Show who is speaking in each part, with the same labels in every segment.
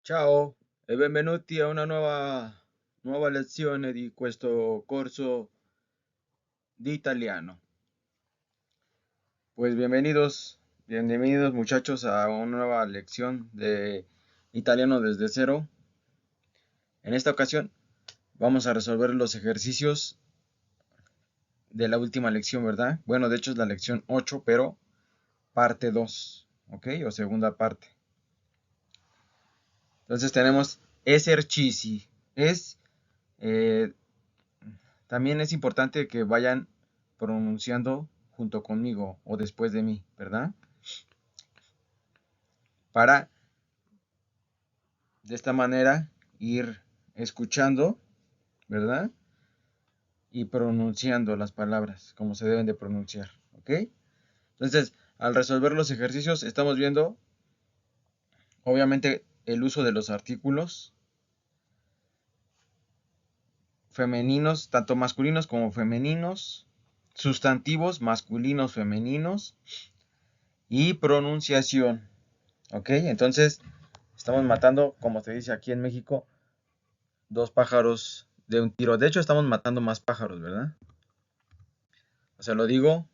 Speaker 1: Ciao e benvenuti a una nuova lezione di questo corso di italiano. Pues bienvenidos muchachos a una nueva lección de italiano desde cero. En esta ocasión vamos a resolver los ejercicios de la última lección, ¿verdad? Bueno, de hecho es la lección 8, pero parte 2, ¿ok? O segunda parte. Entonces tenemos esercizi. Eh, También es importante que vayan pronunciando junto conmigo o después de mí, ¿verdad? Para de esta manera ir escuchando, ¿verdad? Y pronunciando las palabras como se deben de pronunciar, ¿ok? Entonces, al resolver los ejercicios, estamos viendo, obviamente, el uso de los artículos femeninos, tanto masculinos como femeninos, sustantivos masculinos, femeninos y pronunciación, ¿ok? Entonces, estamos matando, como se dice aquí en México, dos pájaros de un tiro. De hecho, estamos matando más pájaros, ¿verdad? O sea, lo digo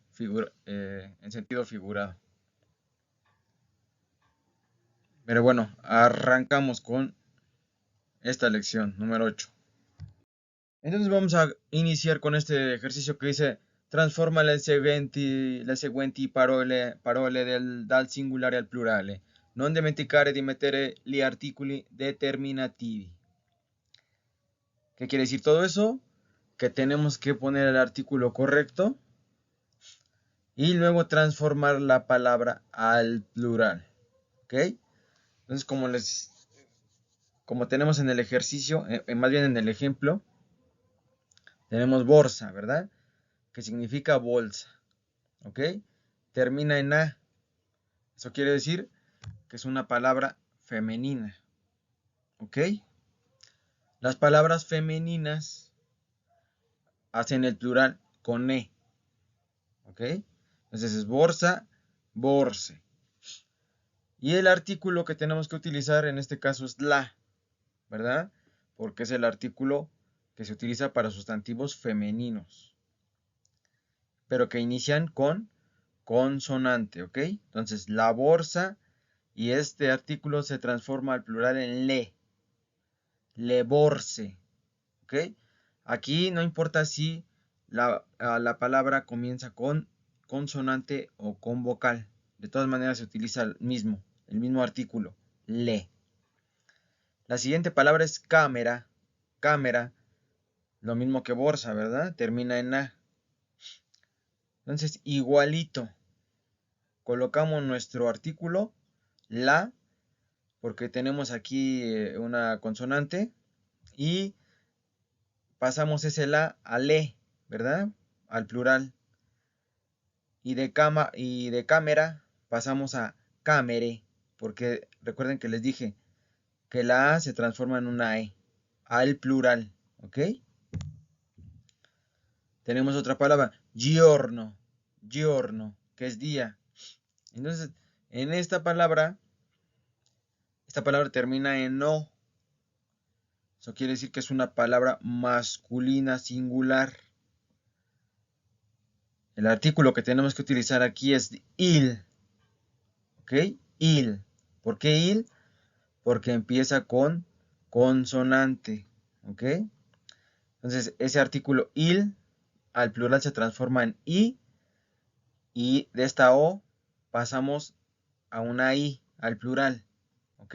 Speaker 1: en sentido figurado. Pero bueno, arrancamos con esta lección número 8. Entonces vamos a iniciar con este ejercicio que dice transforma le seguenti parole dal singolare al plurale. Non dimenticare di mettere gli articoli determinativi. ¿Qué quiere decir todo eso? Que tenemos que poner el artículo correcto y luego transformar la palabra al plural. ¿Ok? Entonces, como tenemos en el ejercicio, más bien en el ejemplo, tenemos bolsa, ¿verdad? Que significa bolsa. ¿Ok? Termina en A. Eso quiere decir que es una palabra femenina. ¿Ok? Las palabras femeninas hacen el plural con E. ¿Ok? Entonces es bolsa, borse. Y el artículo que tenemos que utilizar en este caso es la, ¿verdad? Porque es el artículo que se utiliza para sustantivos femeninos, pero que inician con consonante, ¿ok? Entonces, la bolsa y este artículo se transforma al plural en le borse, ¿ok? Aquí no importa si la palabra comienza con consonante o con vocal, de todas maneras se utiliza el mismo artículo, le. La siguiente palabra es cámara, cámara, lo mismo que bolsa, ¿verdad? Termina en A. Entonces, igualito, colocamos nuestro artículo, la, porque tenemos aquí una consonante, y pasamos ese la a le, ¿verdad? Al plural. Y de cámara pasamos a cámere, porque recuerden que les dije que la A se transforma en una E, al plural, ¿ok? Tenemos otra palabra, giorno, giorno, que es día. Entonces, en esta palabra termina en no. Eso quiere decir que es una palabra masculina singular. El artículo que tenemos que utilizar aquí es il. ¿Ok? Il. ¿Por qué il? Porque empieza con consonante. ¿Ok? Entonces, ese artículo il al plural se transforma en i. Y de esta o pasamos a una i al plural. ¿Ok?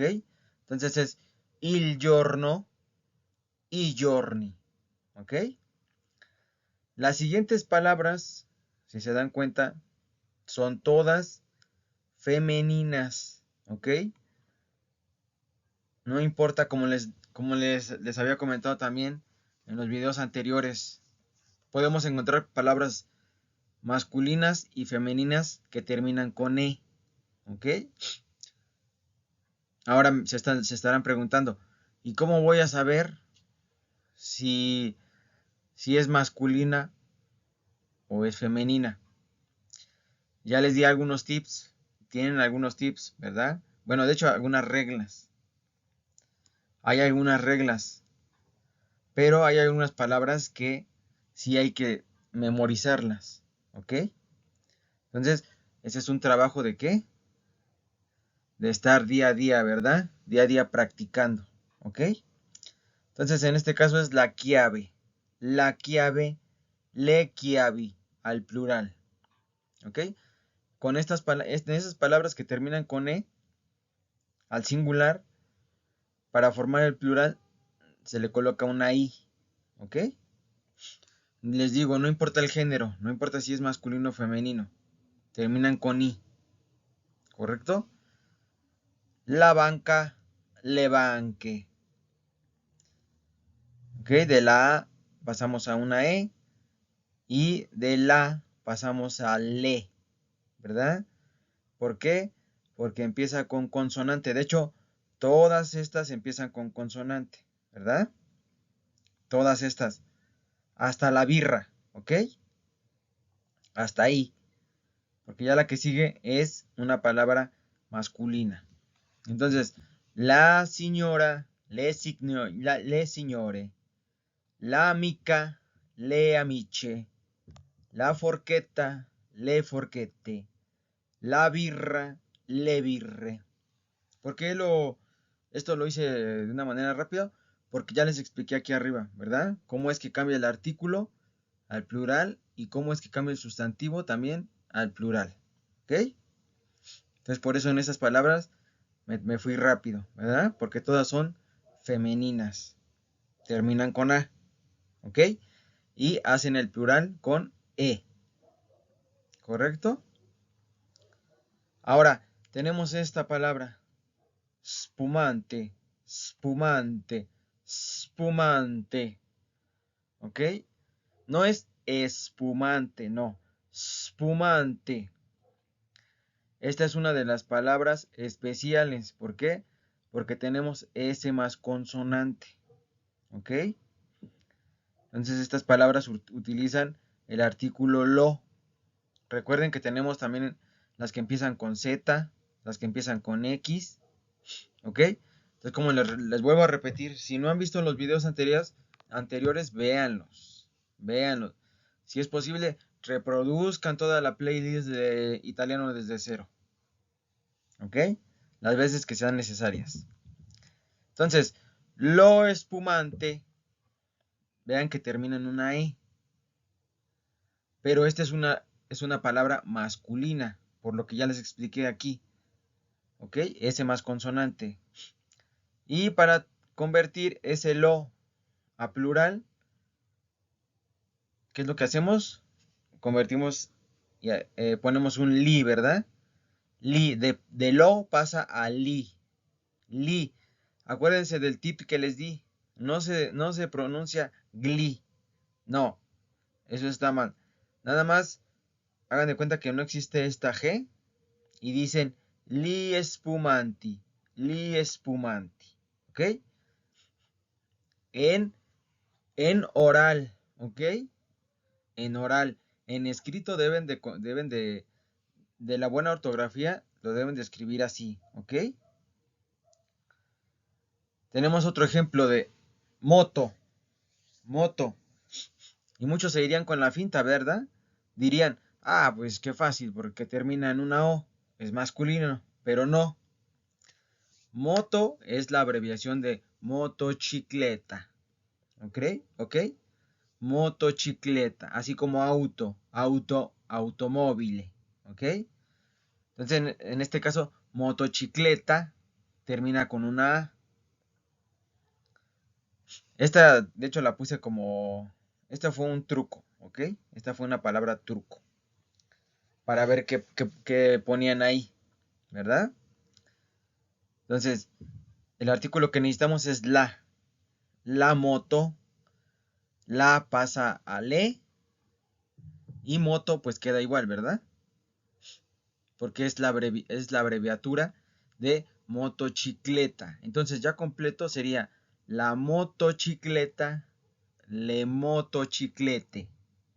Speaker 1: Entonces es il giorno, i giorni. ¿Ok? Las siguientes palabras, si se dan cuenta, son todas femeninas. ¿Ok? No importa, les había comentado también en los videos anteriores, podemos encontrar palabras masculinas y femeninas que terminan con E. ¿Ok? Ahora se estarán preguntando, ¿y cómo voy a saber si, si es masculina o es femenina? Ya les di algunos tips, tienen algunos tips, ¿verdad? Bueno, de hecho, algunas reglas. hay algunas reglas, pero hay algunas palabras que sí hay que memorizarlas, ¿ok? Entonces, ese es un trabajo de ¿qué? De estar día a día, ¿verdad? Día a día practicando, ¿ok? Entonces, en este caso es la chiave, le chiavi, al plural, ¿ok? Con esas palabras que terminan con E, al singular, para formar el plural, se le coloca una I, ¿ok? Les digo, no importa el género, no importa si es masculino o femenino, terminan con I, ¿correcto? La banca, le banque, ¿ok? De la A pasamos a una E y de la pasamos a le, ¿verdad? ¿Por qué? Porque empieza con consonante. De hecho, todas estas empiezan con consonante, ¿verdad? Todas estas. Hasta la birra, ¿ok? Hasta ahí. Porque ya la que sigue es una palabra masculina. Entonces, la señora, le signore, la amica, le amiche, la forqueta, le forquete, la birra, le birre. ¿Por qué esto lo hice de una manera rápida? Porque ya les expliqué aquí arriba, ¿verdad? Cómo es que cambia el artículo al plural y cómo es que cambia el sustantivo también al plural. ¿Ok? Entonces por eso en esas palabras me fui rápido, ¿verdad? Porque todas son femeninas. Terminan con A. ¿Ok? Y hacen el plural con E. ¿Correcto? Ahora, tenemos esta palabra. Spumante, spumante, spumante. ¿Ok? No es espumante, no. Spumante. Esta es una de las palabras especiales. ¿Por qué? Porque tenemos S más consonante. ¿Ok? Entonces estas palabras utilizan el artículo lo. Recuerden que tenemos también las que empiezan con Z, las que empiezan con X. ¿Ok? Entonces como les vuelvo a repetir, si no han visto los videos anteriores, véanlos. Véanlos. Si es posible, reproduzcan toda la playlist de italiano desde cero. ¿Ok? Las veces que sean necesarias. Entonces, lo espumante, vean que termina en una E. Pero esta es una palabra masculina, por lo que ya les expliqué aquí. ¿Ok? S más consonante. Y para convertir ese lo a plural, ¿qué es lo que hacemos? Convertimos, ponemos un li, ¿verdad? Li, de lo pasa a li. Li. Acuérdense del tip que les di. No se pronuncia gli. No, eso está mal. Nada más hagan de cuenta que no existe esta G y dicen li espumanti. Li espumanti. ¿Ok? En, en oral. ¿Ok? En oral. En escrito de la buena ortografía, lo deben de escribir así. ¿Ok? Tenemos otro ejemplo de moto. Moto. Y muchos se irían con la finta, ¿verdad? Dirían, ah, pues qué fácil, porque termina en una O, es masculino, pero no. Moto es la abreviación de motocicleta, ¿ok? ¿Ok? Motocicleta, así como automóvil, ¿ok? Entonces, en este caso, motocicleta termina con una A. Esta, de hecho, la puse como, esta fue un truco, ¿ok? Esta fue una palabra truco. Para ver qué ponían ahí, ¿verdad? Entonces, el artículo que necesitamos es la. La moto, la pasa a le y moto pues queda igual, ¿verdad? Porque es es la abreviatura de motocicleta. Entonces ya completo sería la motocicleta, le motociclete,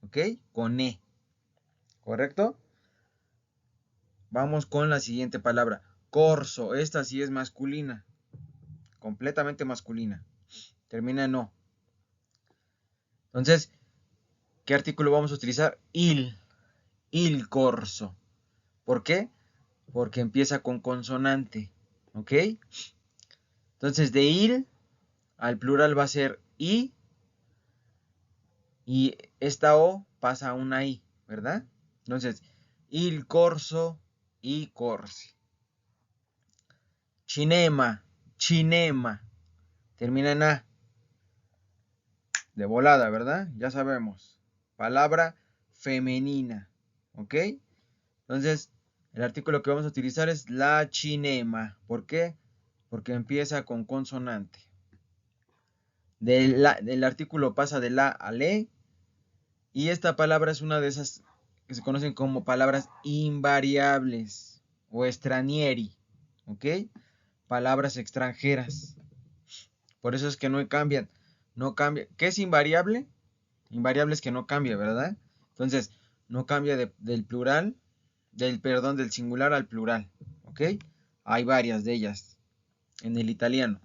Speaker 1: ¿ok? Con E, ¿correcto? Vamos con la siguiente palabra, corso. Esta sí es masculina. completamente masculina. Termina en O. Entonces, ¿qué artículo vamos a utilizar? Il corso. ¿Por qué? Porque empieza con consonante. ¿Ok? Entonces, de il al plural va a ser i. Y esta O pasa a una I, ¿verdad? Entonces, il corso, i corsi. Cinema, cinema. Termina en A. De volada, ¿verdad? Ya sabemos. Palabra femenina. ¿Ok? Entonces, el artículo que vamos a utilizar es la cinema. ¿Por qué? Porque empieza con consonante. El artículo pasa de la a le. Y esta palabra es una de esas que se conocen como palabras invariables o stranieri. ¿Ok? Palabras extranjeras. Por eso es que no cambian. No cambia. ¿Qué es invariable? Invariable es que no cambia, ¿verdad? Entonces, no cambia del plural, del singular al plural. ¿Ok? Hay varias de ellas en el italiano.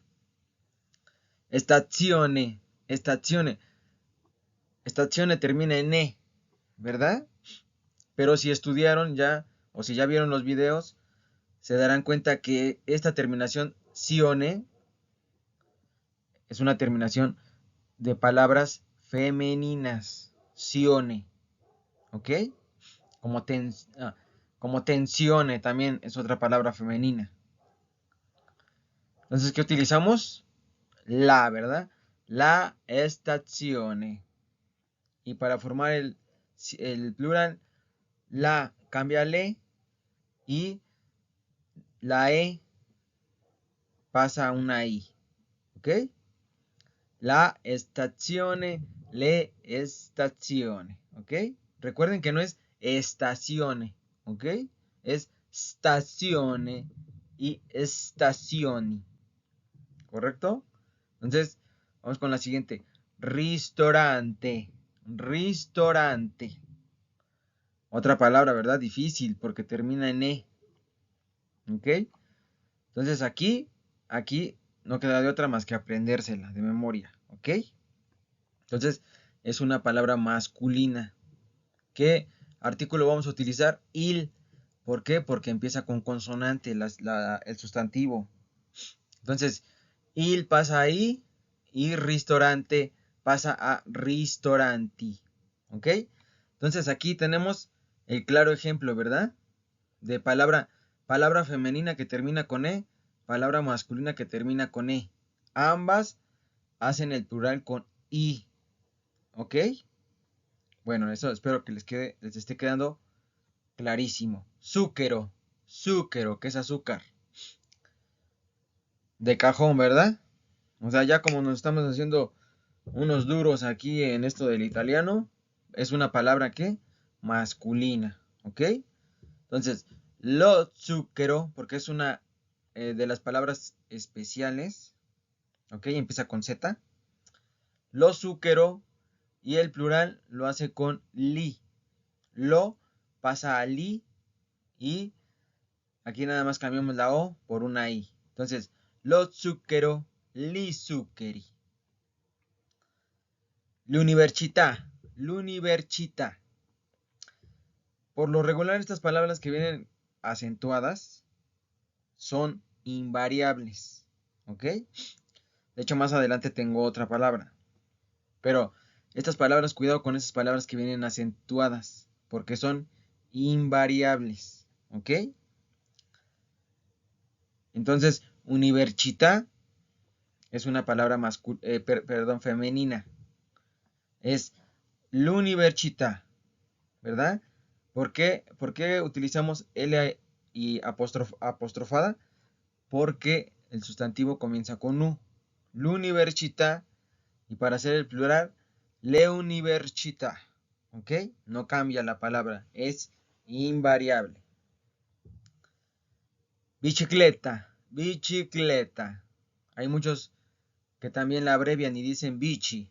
Speaker 1: Stazione. Stazione. Stazione termina en E, ¿verdad? Pero si estudiaron ya, o si ya vieron los videos, se darán cuenta que esta terminación sione es una terminación de palabras femeninas. Sione. ¿Ok? Como, como tensione también es otra palabra femenina. Entonces, ¿qué utilizamos? La, ¿verdad? La stazione. Y para formar el plural, la cambia a le y la E pasa a una I. ¿Ok? La estazione, le estazione. ¿Ok? Recuerden que no es estazione. ¿Ok? Es stazione y estazioni. ¿Correcto? Entonces, vamos con la siguiente. Ristorante. Ristorante. Otra palabra, ¿verdad? Difícil porque termina en E. ¿Ok? Entonces aquí no queda de otra más que aprendérsela de memoria. ¿Ok? Entonces es una palabra masculina. ¿Qué artículo vamos a utilizar? Il. ¿Por qué? Porque empieza con consonante el sustantivo. Entonces, il pasa ahí y ristorante pasa a ristoranti. ¿Ok? Entonces aquí tenemos el claro ejemplo, ¿verdad? De palabra femenina que termina con E, palabra masculina que termina con E. Ambas hacen el plural con I. ¿Ok? Bueno, eso espero que les esté quedando clarísimo. Zúquero, zúquero, que es azúcar. De cajón, ¿verdad? O sea, ya como nos estamos haciendo unos duros aquí en esto del italiano, es una palabra que masculina, ¿ok? Entonces, lo zucchero, porque es una de las palabras especiales, ¿ok? Empieza con Z. Lo zucchero y el plural lo hace con li. Lo pasa a li y aquí nada más cambiamos la O por una I. Entonces, lo zucchero, li zuccheri. L'università, l'università. Por lo regular estas palabras que vienen acentuadas son invariables, ¿ok? De hecho, más adelante tengo otra palabra. Pero estas palabras, cuidado con esas palabras que vienen acentuadas, porque son invariables, ¿ok? Entonces, università es una palabra femenina. Es l'università, ¿verdad? ¿Por qué utilizamos L y apostrofada? Porque el sustantivo comienza con U. L'università, y para hacer el plural, le università. ¿Ok? No cambia la palabra, es invariable. Bicicleta, bicicleta. Hay muchos que también la abrevian y dicen bici,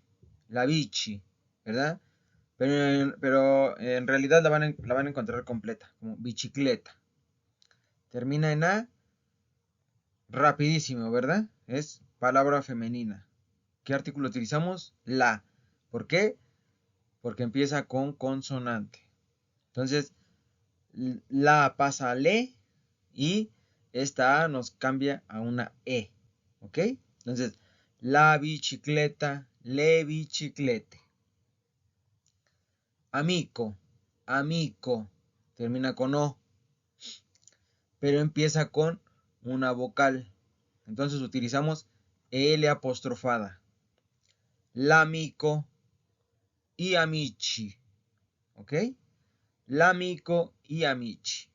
Speaker 1: la bici, ¿verdad? Pero en realidad la van a encontrar completa, como bicicleta. Termina en A, rapidísimo, ¿verdad? Es palabra femenina. ¿Qué artículo utilizamos? La. ¿Por qué? Porque empieza con consonante. Entonces, la pasa a le y esta A nos cambia a una E. ¿Ok? Entonces, la bicicleta, le biciclete. Amico, amico, termina con O, pero empieza con una vocal. Entonces utilizamos L apostrofada. L'amico y amici. ¿Ok? L'amico y amici.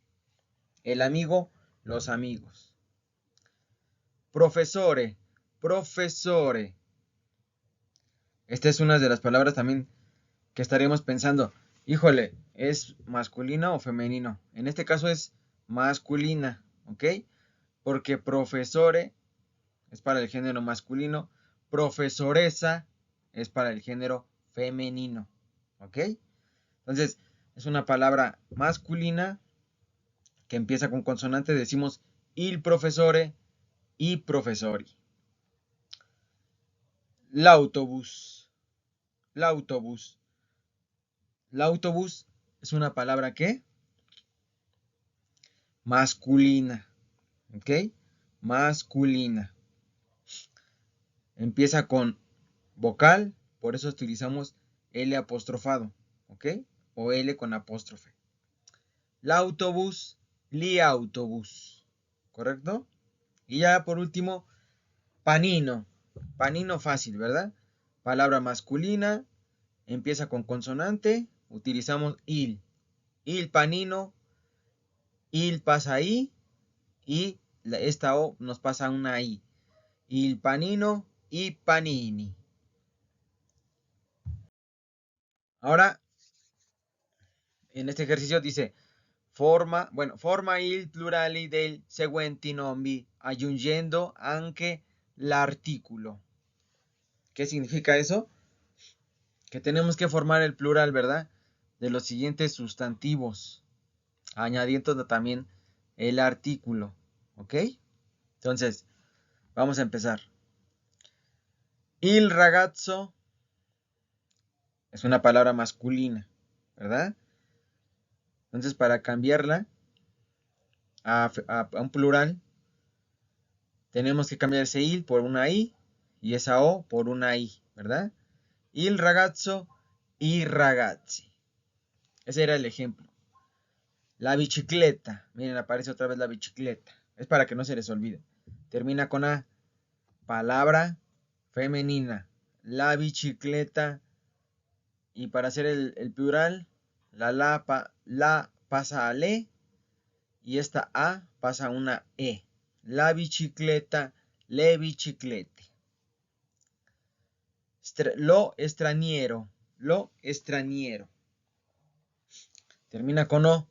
Speaker 1: El amigo, los amigos. Profesore, profesore. Esta es una de las palabras también que estaremos pensando. Híjole, ¿es masculino o femenino? En este caso es masculina, ¿ok? Porque profesore es para el género masculino, profesoresa es para el género femenino, ¿ok? Entonces, es una palabra masculina que empieza con consonante, decimos il professore y professori. L'autobús, l'autobús. L'autobús es una palabra que masculina, ¿ok? Masculina. Empieza con vocal, por eso utilizamos L apostrofado, ¿ok? O L con apóstrofe. L'autobús, li autobús, ¿correcto? Y ya por último, panino. Panino fácil, ¿verdad? Palabra masculina, empieza con consonante, utilizamos il. Il panino, il pasa ahí y esta O nos pasa una I. Il panino y panini. Ahora, en este ejercicio dice, forma il plurale del seguenti nomi, aggiungendo anche l'articolo. ¿Qué significa eso? Que tenemos que formar el plural, ¿verdad? De los siguientes sustantivos, añadiendo también el artículo, ¿ok? Entonces, vamos a empezar. Il ragazzo es una palabra masculina, ¿verdad? Entonces, para cambiarla a un plural, tenemos que cambiar ese il por una i y esa o por una i, ¿verdad? Il ragazzo, i ragazzi. Ese era el ejemplo. La bicicleta. Miren, aparece otra vez la bicicleta. Es para que no se les olvide. Termina con A. Palabra femenina. La bicicleta. Y para hacer el plural, la pasa a le. Y esta A pasa a una E. La bicicleta, le biciclette. Lo extranjero. Lo extranjero. Termina con O.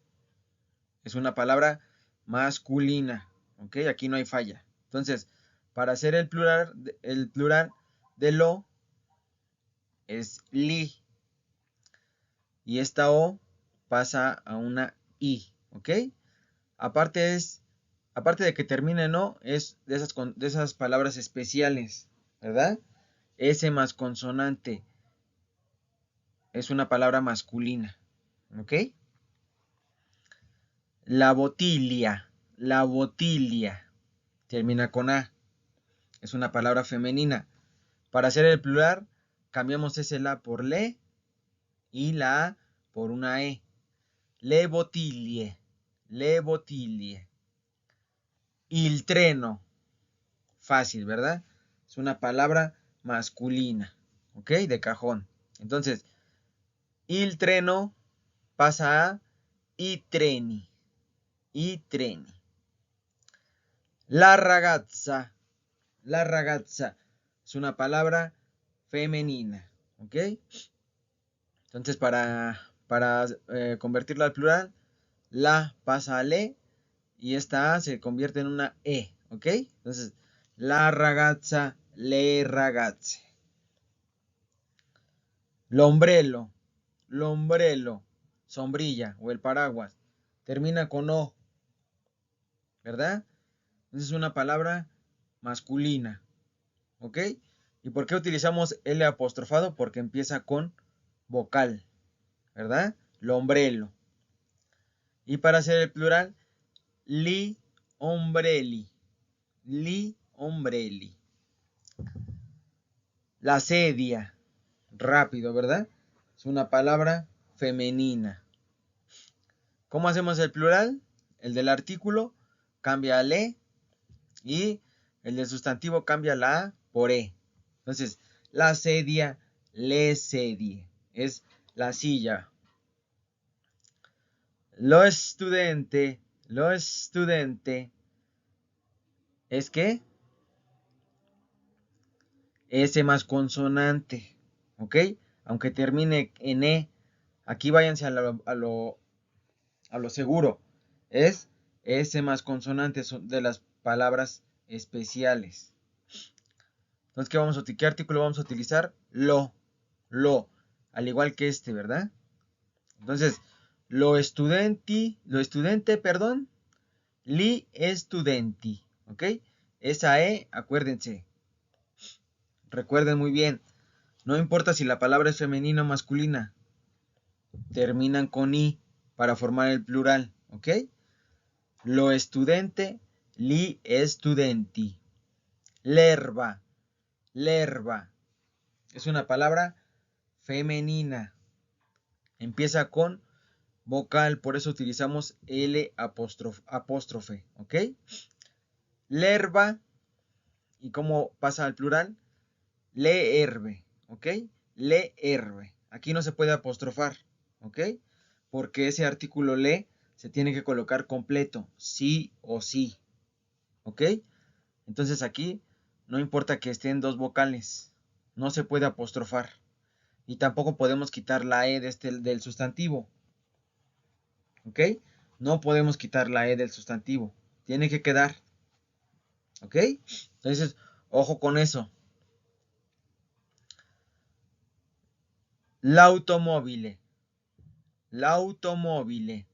Speaker 1: Es una palabra masculina. ¿Ok? Aquí no hay falla. Entonces, para hacer el plural de lo es li. Y esta O pasa a una I. ¿Ok? Aparte de que termine en O, es de esas palabras especiales. ¿Verdad? S más consonante. Es una palabra masculina. ¿Ok? La bottiglia. La bottiglia. Termina con A. Es una palabra femenina. Para hacer el plural, cambiamos ese la por le y la A por una E. Le bottiglie. Le bottiglie. Il treno. Fácil, ¿verdad? Es una palabra masculina. ¿Ok? De cajón. Entonces, il treno pasa a i treni. I treni. La ragazza. La ragazza es una palabra femenina. ¿Ok? Entonces, para convertirla al plural, la pasa a le y esta A se convierte en una E. ¿Ok? Entonces, la ragazza, le ragazze. L'ombrello, l'ombrello, sombrilla o el paraguas. Termina con O. ¿Verdad? Entonces es una palabra masculina. ¿ok? ¿Y por qué utilizamos L apostrofado? Porque empieza con vocal, ¿verdad? Lombrelo. Y para hacer el plural, li ombrelli. Li ombrelli. La sedia. Rápido, ¿verdad? Es una palabra femenina. ¿Cómo hacemos el plural? El del artículo cambia a le y el del sustantivo cambia la a por e. Entonces, la sedia, le sedie. Es la silla. Lo estudente es que S más consonante, ¿ok? Aunque termine en E, aquí váyanse a lo seguro. Es S más consonante, son de las palabras especiales. Entonces, ¿qué artículo vamos a utilizar? Lo, al igual que este, ¿verdad? Entonces, lo estudente, perdón, li studenti, ¿ok? Esa E, acuérdense, recuerden muy bien, no importa si la palabra es femenina o masculina, terminan con I para formar el plural, ¿ok? Lo estudente, li studenti. Lerva, es una palabra femenina, empieza con vocal, por eso utilizamos L apóstrofe, ¿ok? Lerva, ¿y cómo pasa al plural? Le herbe, ¿ok? Le herbe. Aquí no se puede apostrofar, ¿ok? Porque ese artículo le se tiene que colocar completo, sí o sí, ¿ok? Entonces aquí no importa que estén dos vocales, no se puede apostrofar. Y tampoco podemos quitar la E del sustantivo, ¿ok? No podemos quitar la E del sustantivo, tiene que quedar, ¿ok? Entonces, ojo con eso. L'automobile. L'automobile.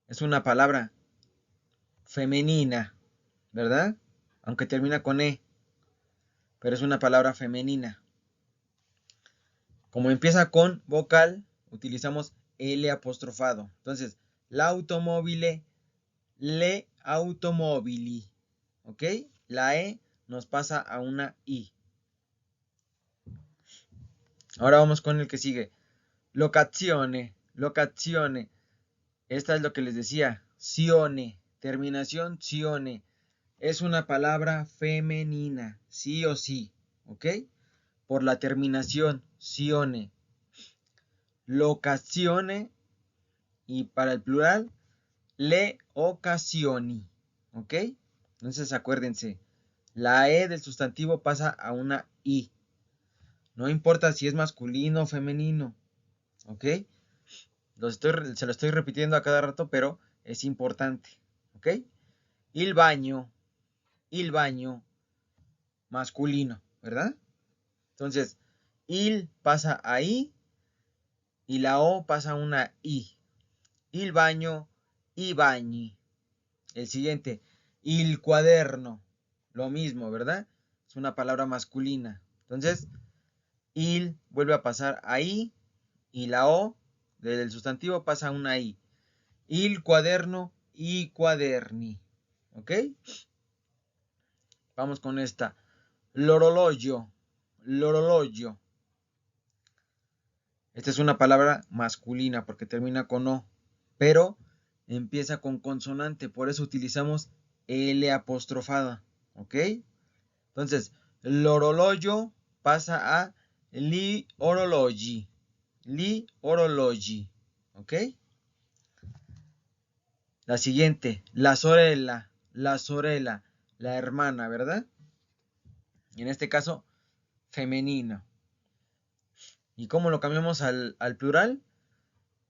Speaker 1: Es una palabra femenina, ¿verdad? Aunque termina con E, pero es una palabra femenina. Como empieza con vocal, utilizamos L apostrofado. Entonces, l'automobile, le automobili, ¿ok? La E nos pasa a una I. Ahora vamos con el que sigue. Locazione, locazione. Esta es lo que les decía. Sione, terminación sione. Es una palabra femenina, sí o sí, ¿ok? Por la terminación sione. Locazione y para el plural, le occasioni, ¿ok? Entonces acuérdense, la E del sustantivo pasa a una I. No importa si es masculino o femenino, ¿ok? Se lo estoy repitiendo a cada rato, pero es importante, ¿ok? Il baño, masculino, ¿verdad? Entonces, il pasa a I y la O pasa a una I. Il baño, i bagni. El siguiente, il cuaderno, lo mismo, ¿verdad? Es una palabra masculina. Entonces, il vuelve a pasar a I y la O del sustantivo pasa a una I. Il cuaderno, i cuaderni. ¿Ok? Vamos con esta. L'orologio, l'orologio. Esta es una palabra masculina porque termina con O, pero empieza con consonante, por eso utilizamos L apostrofada, ¿ok? Entonces, l'orologio pasa a li orologi, ¿ok? La siguiente, la sorella, la hermana, ¿verdad? Y en este caso, femenino. ¿Y cómo lo cambiamos al plural?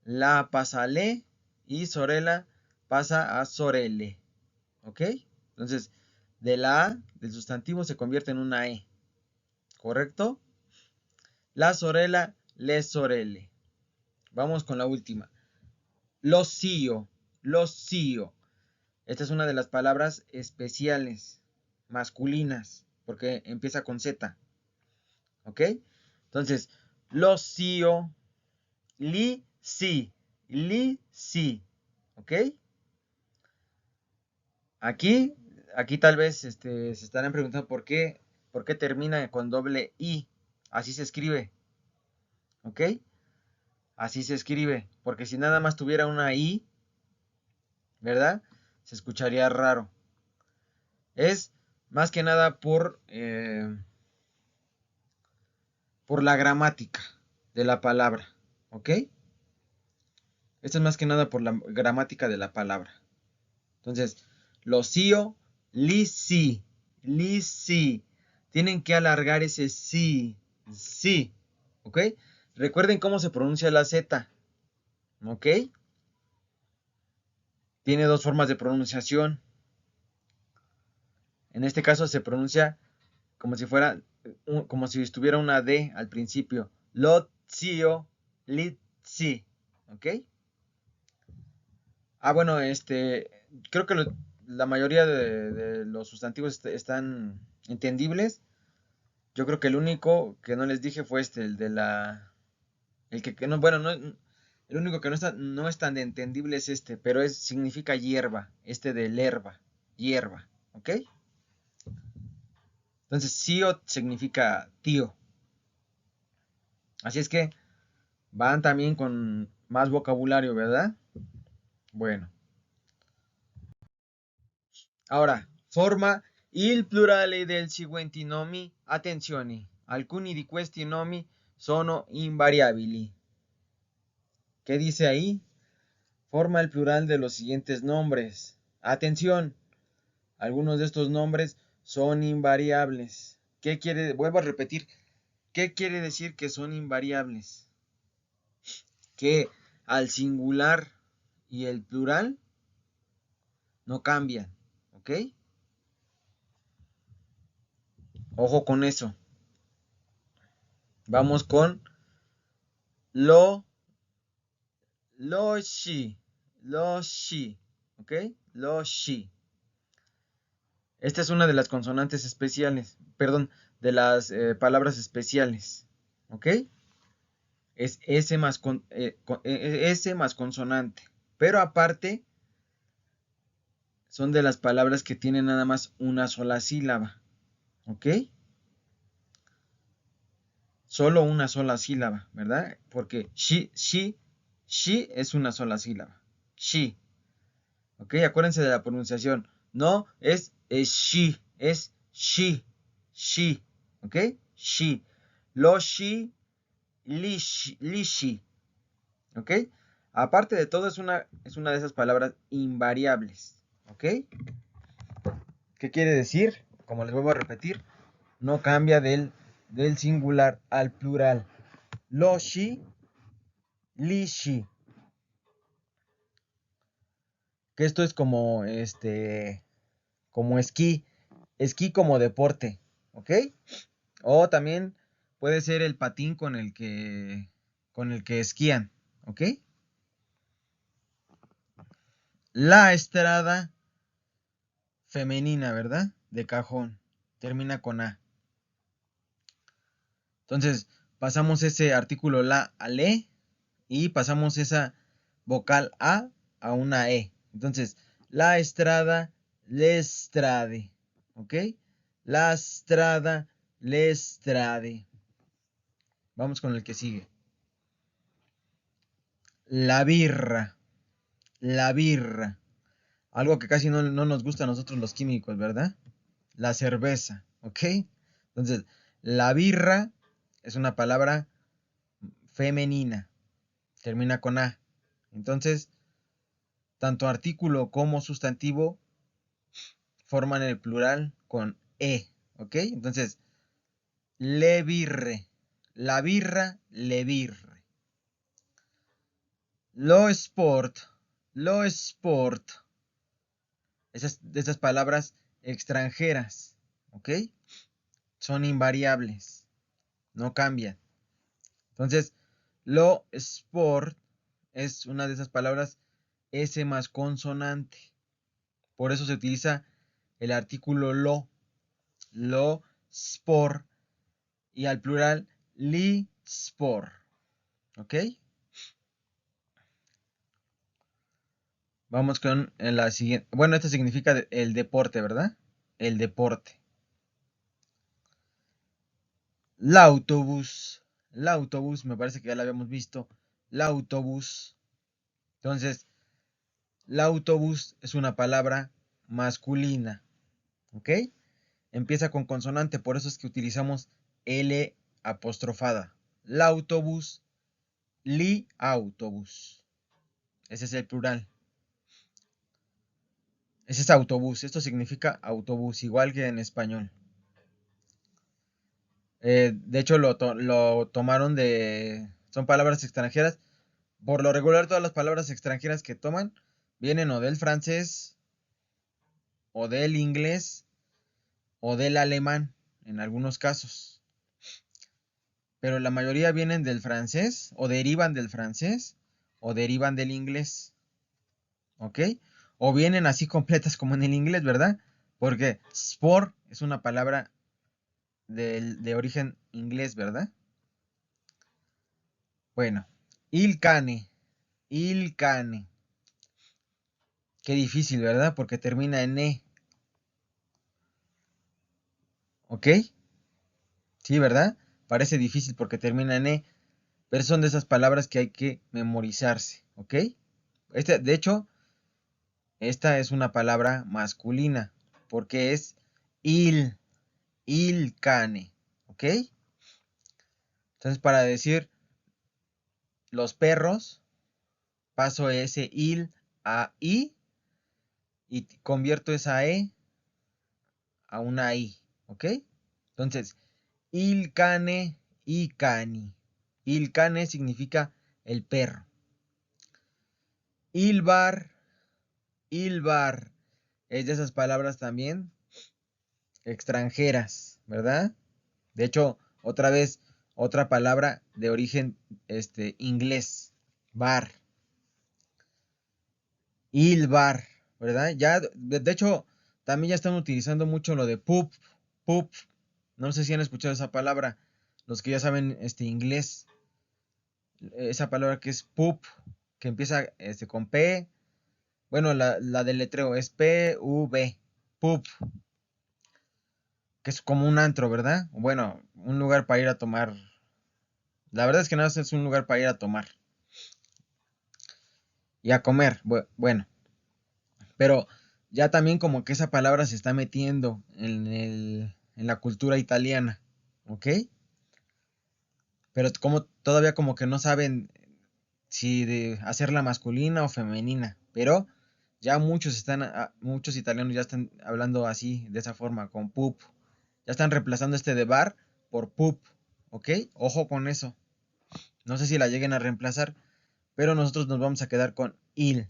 Speaker 1: La pasa a le y sorella pasa a sorelle, ¿ok? Entonces, de la A del sustantivo se convierte en una E, ¿correcto? La sorella, le sorelle. Vamos con la última. Los CIO. Esta es una de las palabras especiales, masculinas. porque empieza con Z. ¿Ok? Entonces, locio, li, si, ¿ok? Aquí tal vez se estarán preguntando por qué termina con doble I. Así se escribe, ¿ok? Así se escribe, porque si nada más tuviera una I, ¿verdad? Se escucharía raro. Es más que nada por la gramática de la palabra, ¿ok? Esto es más que nada por la gramática de la palabra. Entonces, locio, lisi, lisi. Tienen que alargar ese sí, sí, ¿ok? Recuerden cómo se pronuncia la Z, ¿ok? Tiene dos formas de pronunciación. En este caso se pronuncia como si fuera, como si estuviera una D al principio. Lotzio, litzi, ¿ok? Bueno, creo que la mayoría de los sustantivos están entendibles. Yo creo que el único que no les dije fue el de el que no, bueno, no, el único que no es tan entendible es pero significa hierba, de lerva, hierba, ¿ok? Entonces, tío significa tío. Así es que van también con más vocabulario, ¿verdad? Bueno. Ora, forma il plurale del seguenti nomi. Attenzione, alcuni di questi nomi sono invariabili. ¿Qué dice ahí? Forma el plural de los siguientes nombres. Atención, algunos de estos nombres son invariables. Vuelvo a repetir, ¿qué quiere decir que son invariables? Que al singular y el plural no cambian, ¿ok? Ojo con eso. Vamos con lo, shi, ¿ok? Lo, shi. Esta es una de las consonantes especiales, perdón, de las palabras especiales, ¿ok? Es S S más consonante, pero aparte son de las palabras que tienen nada más una sola sílaba, ¿ok? Solo una sola sílaba, ¿verdad? Porque she es una sola sílaba. She, ¿ok? Acuérdense de la pronunciación. No es she, es she, ¿ok? She. Lo she, li she, ¿ok? Aparte de todo, es una de esas palabras invariables, ¿ok? ¿Qué quiere decir? Como les vuelvo a repetir, no cambia del singular al plural. Lo shi, li shi. Que esto es como esquí como deporte, ¿ok? O también puede ser el patín con el que esquían, ¿ok? La estrada femenina, ¿verdad? De cajón. Termina con A. Entonces, pasamos ese artículo la a le y pasamos esa vocal a una E. Entonces, la estrada, le estrade. ¿Ok? La estrada, le estrade. Vamos con el que sigue. La birra. La birra. Algo que casi no nos gusta a nosotros los químicos, ¿verdad? La cerveza. ¿Ok? Entonces, la birra es una palabra femenina. Termina con A. Entonces, tanto artículo como sustantivo forman el plural con E. ¿Ok? Entonces, le birre. La birra, le birre. Lo sport. Lo sport. Esas palabras extranjeras. ¿Ok? Son invariables. No cambian. Entonces, lo sport es una de esas palabras S más consonante. Por eso se utiliza el artículo lo spor. Y al plural, li-spor. ¿Ok? Vamos con la siguiente. Bueno, esto significa el deporte, ¿verdad? El deporte. L'autobús. L'autobús, me parece que ya lo habíamos visto. L'autobús. Entonces, l'autobús es una palabra masculina. ¿Ok? Empieza con consonante, por eso es que utilizamos L apostrofada. L'autobús, li autobús. Ese es el plural. Ese es autobús. Esto significa autobús, igual que en español. De hecho, lo tomaron de... Son palabras extranjeras. Por lo regular, todas las palabras extranjeras que toman vienen o del francés, o del inglés, o del alemán, en algunos casos. Pero la mayoría vienen del francés, o derivan del francés, o derivan del inglés. ¿Ok? O vienen así completas como en el inglés, ¿verdad? Porque sport es una palabra de origen inglés, ¿verdad? Bueno, il cane. Il cane. Qué difícil, ¿verdad? Porque termina en E. ¿Ok? Sí, ¿verdad? Parece difícil porque termina en E. Pero son de esas palabras que hay que memorizarse. ¿Ok? De hecho, esta es una palabra masculina. Porque es il cane. ¿Ok? Entonces, para decir los perros, paso ese il a i y convierto esa e a una i. ¿Ok? Entonces, il cane, i cani. Il cane significa el perro. Il bar es de esas palabras también extranjeras, ¿verdad? De hecho, otra vez, otra palabra de origen inglés. Bar. Il bar, ¿verdad? Ya, de hecho, también ya están utilizando mucho lo de poop, poop. No sé si han escuchado esa palabra, los que ya saben inglés. Esa palabra que es poop, que empieza con P. Bueno, la del letreo es P-U-B, poop, que es como un antro, ¿verdad? Bueno, un lugar para ir a tomar. La verdad es que nada más es un lugar para ir a tomar y a comer. Bueno, pero ya también como que esa palabra se está metiendo en la cultura italiana, ¿ok? Pero como todavía como que no saben si de hacerla masculina o femenina, pero ya muchos italianos ya están hablando así, de esa forma, con poop. Ya están reemplazando de bar por poop, ¿ok? Ojo con eso. No sé si la lleguen a reemplazar, pero nosotros nos vamos a quedar con il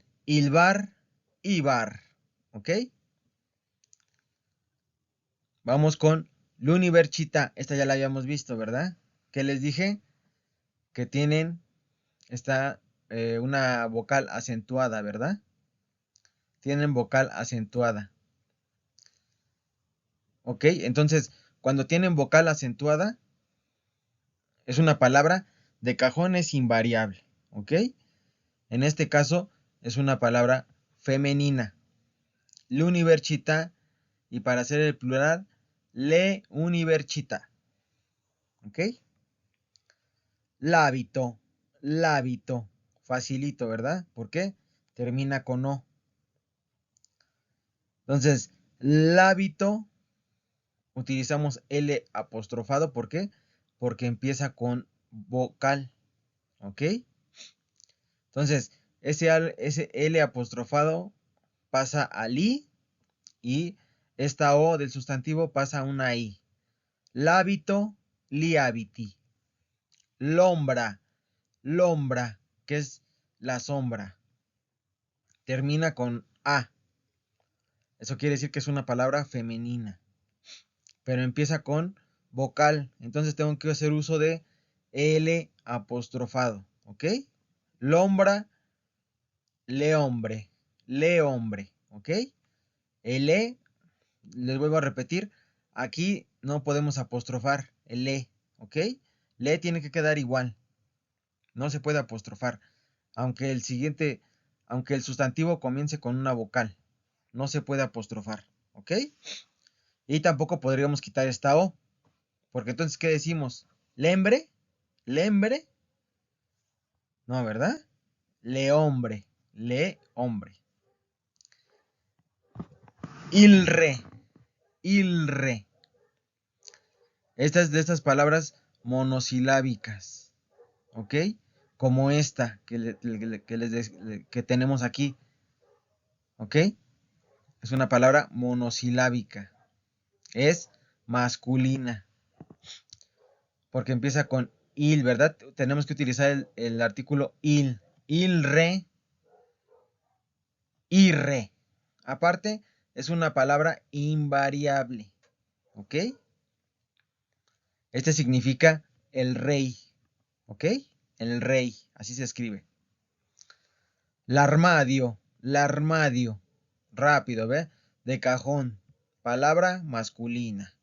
Speaker 1: bar y bar, ¿ok? Vamos con l'università. Esta ya la habíamos visto, ¿verdad? ¿Qué les dije? Que tienen una vocal acentuada, ¿verdad? Tienen vocal acentuada. ¿Ok? Entonces, cuando tienen vocal acentuada, es una palabra de cajones invariable. ¿Ok? En este caso, es una palabra femenina. L'università. Y para hacer el plural, le università. ¿Ok? L'hábito. L'hábito. Facilito, ¿verdad? ¿Por qué? Termina con O. Entonces, l'hábito utilizamos L apostrofado. ¿Por qué? Porque empieza con vocal. ¿Ok? Entonces, ese L apostrofado pasa al I y esta O del sustantivo pasa a una I. L'hábito, li habiti. L'ombra, l'ombra, que es la sombra. Termina con A. Eso quiere decir que es una palabra femenina. Pero empieza con vocal. Entonces tengo que hacer uso de L apostrofado. ¿Ok? Lombra, le hombre. ¿Ok? El E, les vuelvo a repetir. Aquí no podemos apostrofar el le, ¿ok? Le tiene que quedar igual. No se puede apostrofar. Aunque el sustantivo comience con una vocal. No se puede apostrofar, ¿ok? Y tampoco podríamos quitar esta O. Porque entonces, ¿qué decimos? ¿Lembre? ¿Lembre? No, ¿verdad? Leombre. Leombre. Ilre. Ilre. Estas de estas palabras monosilábicas. ¿Ok? Como esta que tenemos aquí. ¿Ok? Es una palabra monosilábica. Es masculina. Porque empieza con il, ¿verdad? Tenemos que utilizar el artículo il. Ilre. Irre. Aparte, es una palabra invariable. ¿Ok? Este significa el rey. ¿Ok? El rey. Así se escribe. Larmadio. Larmadio. Rápido, ¿ve? De cajón. Palabra masculina.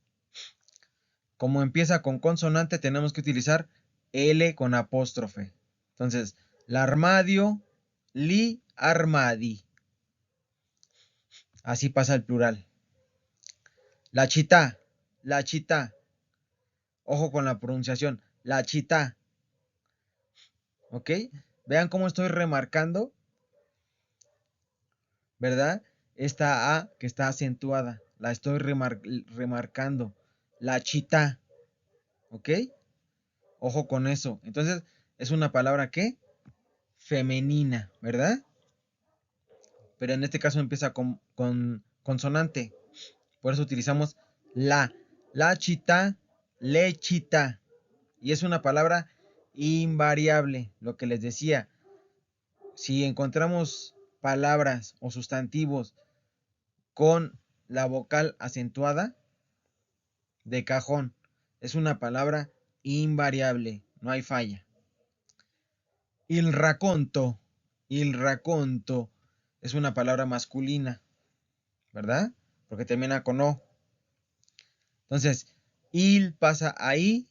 Speaker 1: Como empieza con consonante, tenemos que utilizar L con apóstrofe. Entonces, larmadio, li armadi. Así pasa el plural. La chita. La chita. Ojo con la pronunciación. La chita. ¿Ok? Vean cómo estoy remarcando, ¿verdad? Esta A que está acentuada. La estoy remarcando. La chita. ¿Ok? Ojo con eso. Entonces, es una palabra ¿qué? Femenina, ¿verdad? Pero en este caso empieza con consonante. Por eso utilizamos la. La chita, lechita. Y es una palabra invariable. Lo que les decía. Si encontramos palabras o sustantivos con la vocal acentuada, de cajón, es una palabra invariable. No hay falla. Il racconto. Il racconto es una palabra masculina, ¿verdad? Porque termina con O. Entonces, il pasa ahí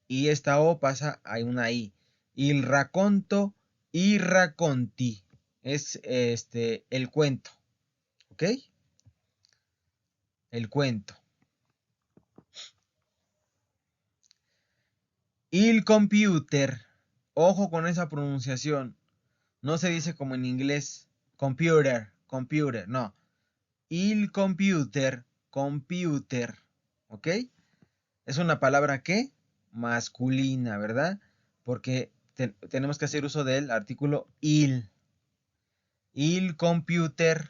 Speaker 1: y esta O pasa a una I. Il racconto, i racconti. Es el cuento. ¿Ok? El cuento. Il computer. Ojo con esa pronunciación. No se dice como en inglés. Computer, computer. No. Il computer, computer. ¿Ok? Es una palabra ¿qué? Masculina, ¿verdad? Porque tenemos que hacer uso del artículo il. Il computer.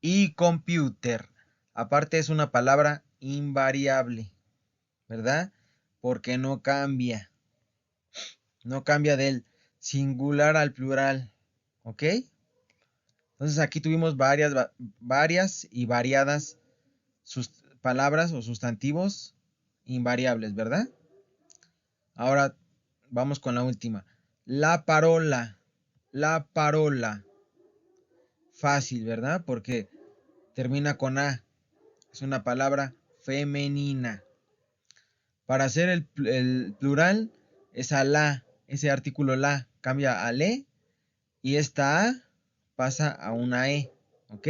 Speaker 1: Y computer. Aparte es una palabra invariable, ¿verdad? Porque no cambia. No cambia del singular al plural. ¿Ok? Entonces aquí tuvimos varias y variadas palabras o sustantivos invariables, ¿verdad? Ahora vamos con la última. La parola. La parola. Fácil, ¿verdad? Porque termina con A. Es una palabra femenina. Para hacer el plural es a la. Ese artículo la cambia a le. Y esta A pasa a una E. ¿Ok?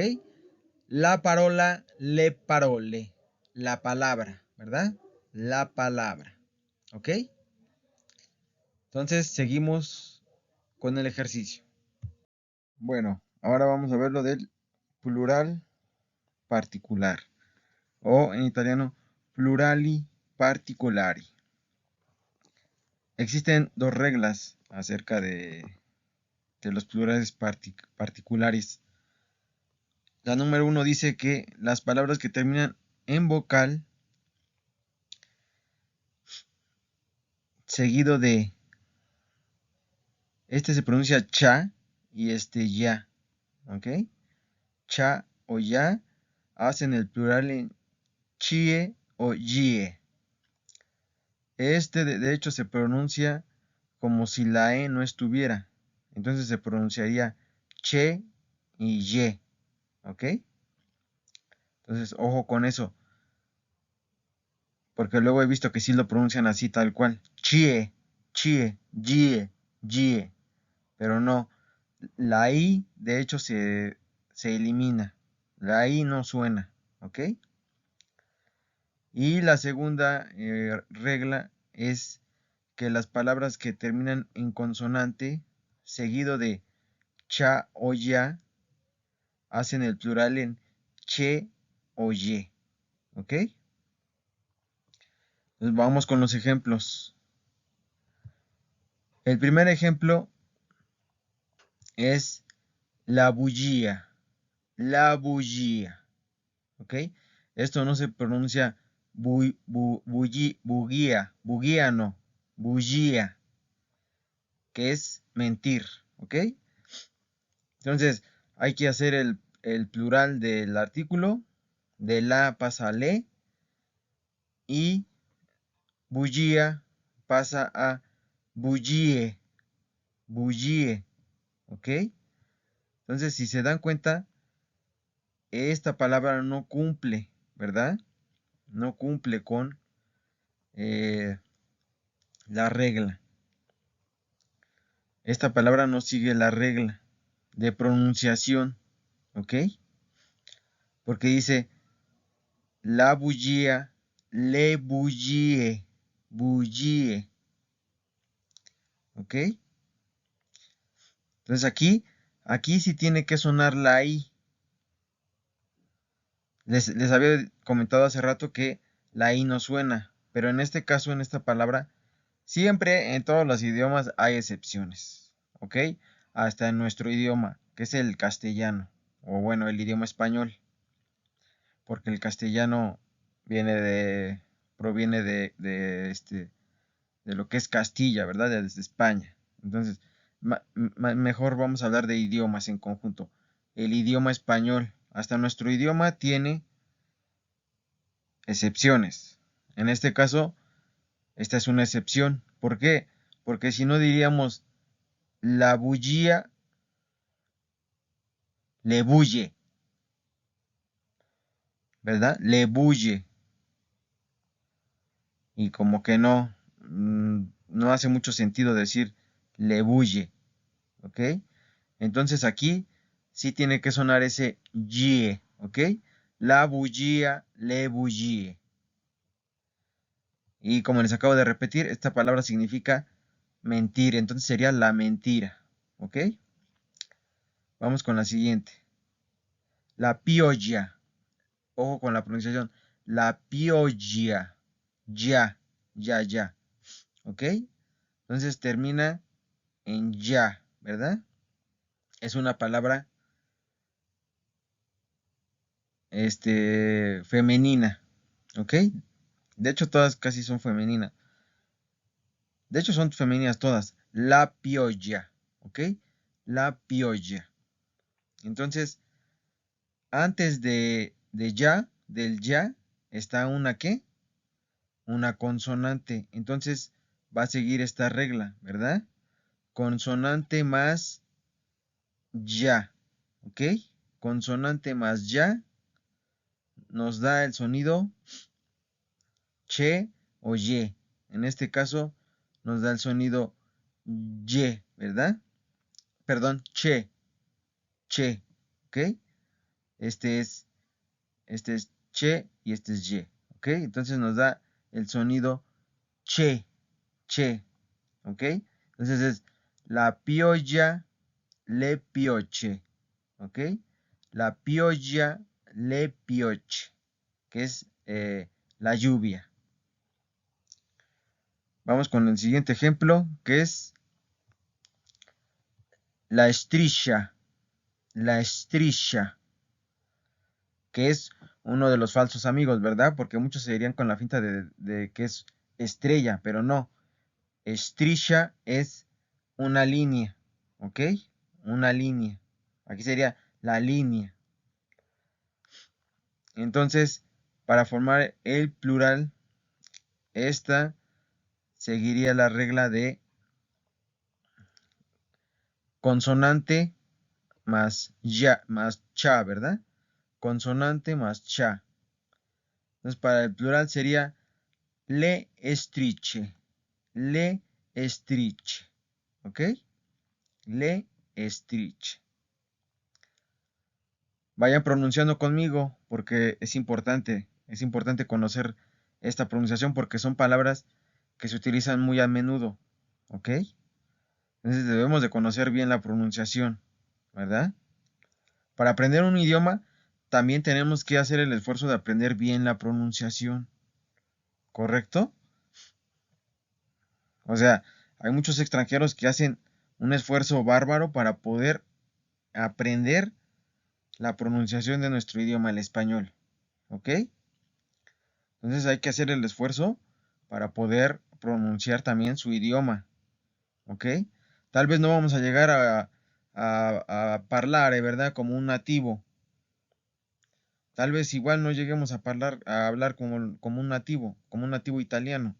Speaker 1: La parola, le parole. La palabra, ¿verdad? La palabra. ¿Ok? Entonces seguimos con el ejercicio. Bueno, ahora vamos a ver lo del plural particular. O en italiano, plurali particolari. Existen dos reglas acerca de los plurales particulares. La número 1 dice que las palabras que terminan en vocal seguido de se pronuncia cha y ya, ¿ok? Cha o ya hacen el plural en chie o yie. De hecho se pronuncia como si la e no estuviera. Entonces se pronunciaría che y ye, ¿ok? Entonces ojo con eso. porque luego he visto que sí lo pronuncian así tal cual. Chie, chie, gie, gie. Pero no, la I de hecho se elimina. La I no suena, ¿ok? Y la segunda regla es que las palabras que terminan en consonante, seguido de cha o ya, hacen el plural en che o ye, ¿ok? Entonces vamos con los ejemplos. El primer ejemplo es la bullía, la bullía, ¿ok? Esto no se pronuncia buguía no, bullía, que es mentir, ¿ok? Entonces hay que hacer el plural del artículo, de la pasa a le, y bullía pasa a bullie, bullie, ¿ok? Entonces si se dan cuenta, esta palabra no cumple, ¿verdad? No cumple con eh, la regla. Esta palabra no sigue la regla de pronunciación, ¿ok? Porque dice la bullía, le bullie, bullie, ¿ok? Entonces aquí sí tiene que sonar la I. Les había comentado hace rato que la I no suena, pero en este caso, en esta palabra, siempre en todos los idiomas hay excepciones, ¿ok? Hasta en nuestro idioma, que es el castellano, o bueno, el idioma español, porque el castellano proviene de lo que es Castilla, ¿verdad? Desde España. Entonces, mejor vamos a hablar de idiomas en conjunto. El idioma español, hasta nuestro idioma tiene excepciones. En este caso, esta es una excepción. ¿Por qué? Porque si no diríamos la bullía le bulle, ¿verdad? Le bulle. Y como que no hace mucho sentido decir le bulle, ¿ok? Entonces aquí sí tiene que sonar ese ye, ¿ok? La bullía, le bullie. Y como les acabo de repetir, esta palabra significa mentir, entonces sería la mentira, ¿ok? Vamos con la siguiente. La piolla. Ojo con la pronunciación. La piolla. Ya, ya, ya. ¿Ok? Entonces termina en ya, ¿verdad? Es una palabra femenina. ¿Ok? De hecho, todas casi son femeninas. De hecho, son femeninas todas. La piolla. ¿Ok? La piolla. Entonces, antes del ya, está una ¿qué? Una consonante. Entonces, va a seguir esta regla, ¿verdad? Consonante más ya. ¿Ok? Consonante más ya nos da el sonido che o ye. En este caso, nos da el sonido ye, ¿verdad? Perdón, che, che. ¿Ok? Este es, este es che y este es ye. ¿Ok? Entonces nos da el sonido che, che. ¿Ok? Entonces es la piolla le pioche. ¿Ok? La piolla le pioche, que es la lluvia. Vamos con el siguiente ejemplo, que es la estrilla, que es uno de los falsos amigos, ¿verdad? Porque muchos se irían con la finta de que es estrella, pero no. Estrilla es una línea, ¿ok? Una línea. Aquí sería la línea. Entonces, para formar el plural, esta seguiría la regla de consonante más ya, más cha, ¿verdad? Consonante más cha. Entonces, para el plural sería le estreche, le estreche, ¿ok? Le estreche. Vayan pronunciando conmigo porque es importante conocer esta pronunciación porque son palabras que se utilizan muy a menudo, ¿ok? Entonces debemos de conocer bien la pronunciación, ¿verdad? Para aprender un idioma también tenemos que hacer el esfuerzo de aprender bien la pronunciación, ¿correcto? O sea, hay muchos extranjeros que hacen un esfuerzo bárbaro para poder aprender la pronunciación de nuestro idioma, el español, ¿ok? Entonces hay que hacer el esfuerzo para poder pronunciar también su idioma, ¿ok? Tal vez no vamos a llegar a parlare, ¿verdad? Como un nativo. Tal vez igual no lleguemos a hablar como un nativo italiano,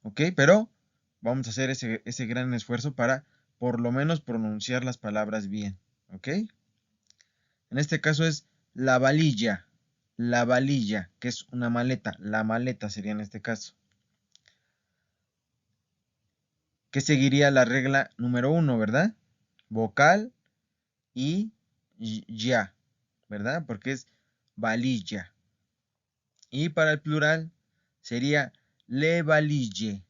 Speaker 1: ¿ok? Pero vamos a hacer ese gran esfuerzo para por lo menos pronunciar las palabras bien, ¿ok? En este caso es la valilla, que es una maleta, la maleta sería en este caso. ¿Qué seguiría la regla número 1, verdad? Vocal y ya, ¿verdad? Porque es valilla. Y para el plural sería le valille,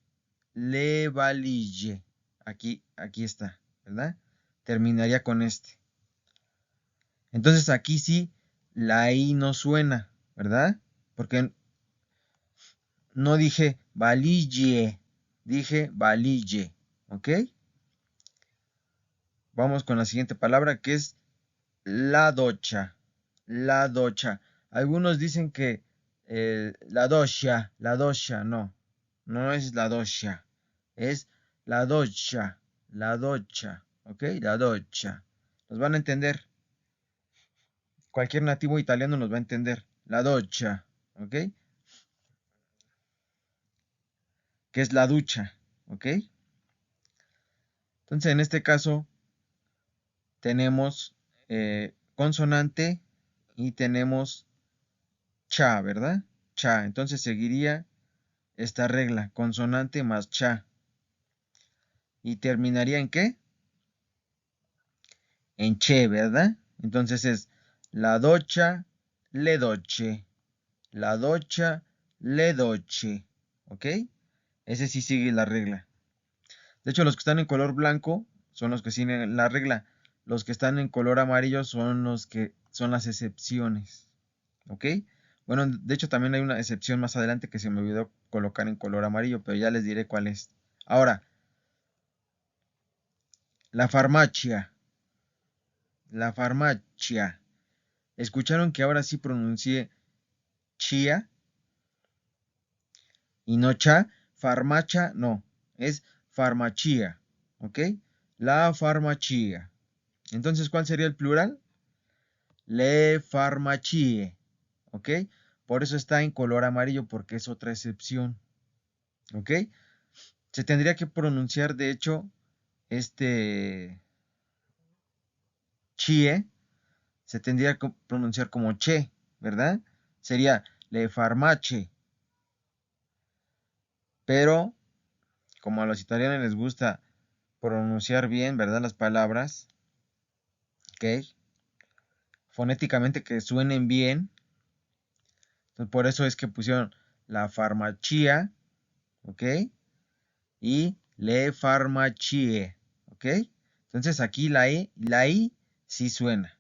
Speaker 1: le valille. Aquí está, ¿verdad? Terminaría con este. Entonces aquí sí, la I no suena, ¿verdad? Porque no dije valille, dije valille, ¿ok? Vamos con la siguiente palabra que es la docha, la docha. Algunos dicen que la dosha, no, no es la dosha, es la docha, ¿ok? La docha. ¿Nos van a entender? Cualquier nativo italiano nos va a entender. La docha, ¿ok? Que es la ducha, ¿ok? Entonces en este caso tenemos consonante y tenemos cha, ¿verdad? Cha. Entonces seguiría esta regla, consonante más cha. ¿Y terminaría en qué? En che, ¿verdad? Entonces es la docha, le doche. La docha, le doche. ¿Ok? Ese sí sigue la regla. De hecho, los que están en color blanco son los que siguen la regla. Los que están en color amarillo son los que son las excepciones. ¿Ok? Bueno, de hecho también hay una excepción más adelante que se me olvidó colocar en color amarillo, pero ya les diré cuál es. Ahora, la farmacia. La farmacia. ¿Escucharon que ahora sí pronuncié chía y no cha? Farmacia no, es farmacia. ¿Ok? La farmacia. Entonces, ¿cuál sería el plural? Le farmacie. ¿Ok? Por eso está en color amarillo porque es otra excepción. ¿Ok? Se tendría que pronunciar, de hecho, este chie se tendría que pronunciar como che, ¿verdad? Sería le farmace. Pero, como a los italianos les gusta pronunciar bien, ¿verdad? Las palabras, ¿ok? Fonéticamente que suenen bien. Entonces, por eso es que pusieron la farmacia, ¿ok? Y le farmacie, ¿ok? Entonces aquí la I sí suena.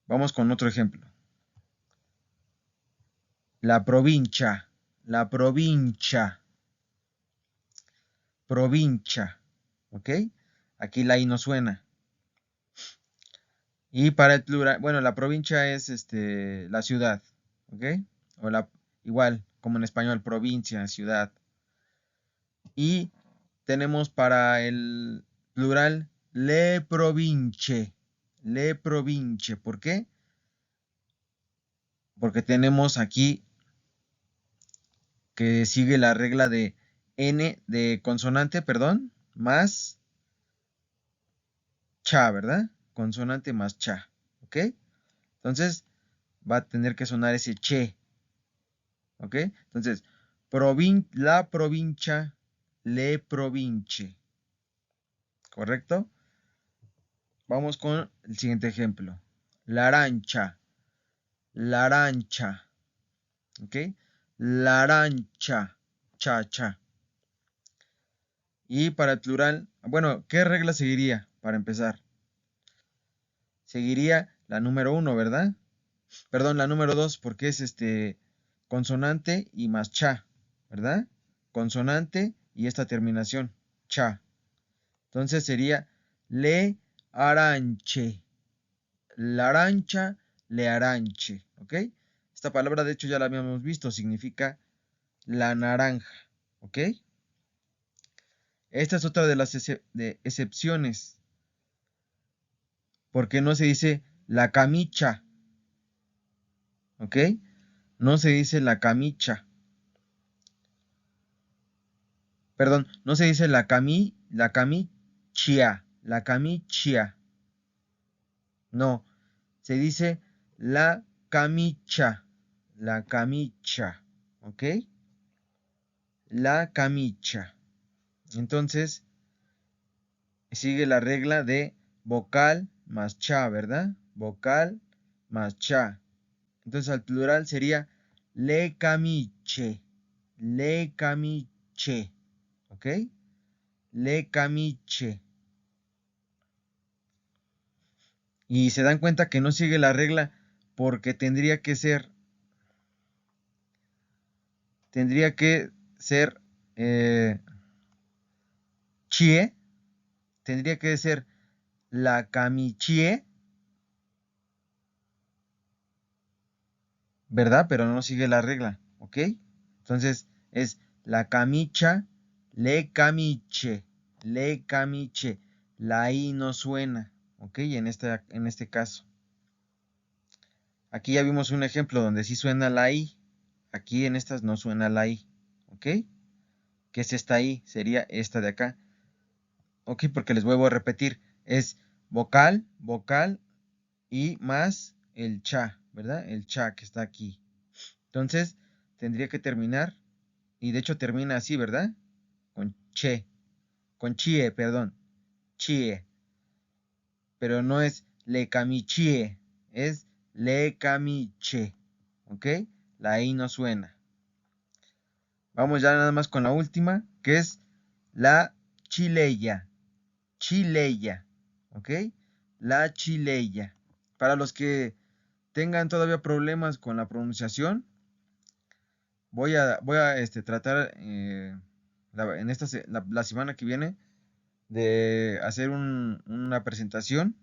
Speaker 1: Vamos con otro ejemplo. La provincia, provincia, ¿ok? Aquí la I no suena. Y para el plural, bueno, la provincia es la ciudad, ¿ok? O igual, como en español, provincia, ciudad. Y tenemos para el plural le province, le province. ¿Por qué? Porque tenemos aquí que sigue la regla de N de consonante, perdón, más cha, ¿verdad? Consonante más cha, ¿ok? Entonces va a tener que sonar ese che, ¿Ok? Entonces, la provincia, le province. ¿Correcto? Vamos con el siguiente ejemplo. La arancha, la arancha. ¿Ok? La arancha, cha, cha. Y para el plural, bueno, ¿qué regla seguiría para empezar? Seguiría la número 1, ¿verdad? Perdón, la número 2, porque es consonante y más cha, ¿verdad? Consonante y esta terminación, cha. Entonces sería le aranche, la arancha, le aranche, ¿ok? Esta palabra de hecho ya la habíamos visto, significa la naranja, ¿ok? Esta es otra de las excepciones, porque no se dice la camicha, ¿ok? No se dice la camicha. Perdón, no se dice la camichia, la camichia. No, se dice la camicha, ¿ok? La camicha. Entonces, sigue la regla de vocal más cha, ¿verdad? Vocal más cha. Entonces, al plural sería le camiche, ¿ok? Le camiche. Y se dan cuenta que no sigue la regla porque tendría que ser eh, chie, tendría que ser la camichie, ¿verdad? Pero no sigue la regla, ¿ok? Entonces es la camicha, le camiche, le camiche. La I no suena, ¿ok? En este caso. Aquí ya vimos un ejemplo donde sí suena la I. Aquí en estas no suena la I, ¿ok? ¿Qué es esta I? Sería esta de acá. Ok, porque les vuelvo a repetir. Es vocal, vocal y más el cha, ¿verdad? El cha que está aquí. Entonces, tendría que terminar, y de hecho termina así, ¿verdad? Con che, con chie, perdón, chie. Pero no es le camichie, es le camiche, ¿ok? La I no suena. Vamos ya nada más con la última, que es la chileya, chileya, ¿ok? La chileya. Para los que tengan todavía problemas con la pronunciación, voy a tratar la semana que viene de hacer una presentación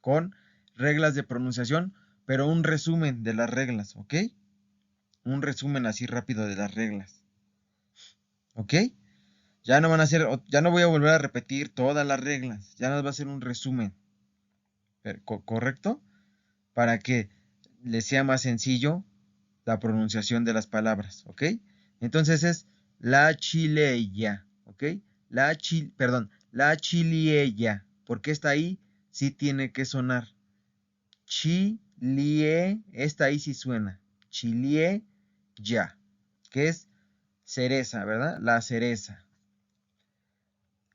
Speaker 1: con reglas de pronunciación, pero un resumen de las reglas, ¿ok? Un resumen así rápido de las reglas, ¿ok? Ya no van a ser, ya no voy a volver a repetir todas las reglas, ya nos va a ser un resumen, ¿correcto? Para que les sea más sencillo la pronunciación de las palabras, ¿ok? Entonces es la chileya, ¿ok? La chiliella, porque esta ahí sí tiene que sonar. Chilie, esta ahí sí suena. Chiliella, que es cereza, ¿verdad? La cereza.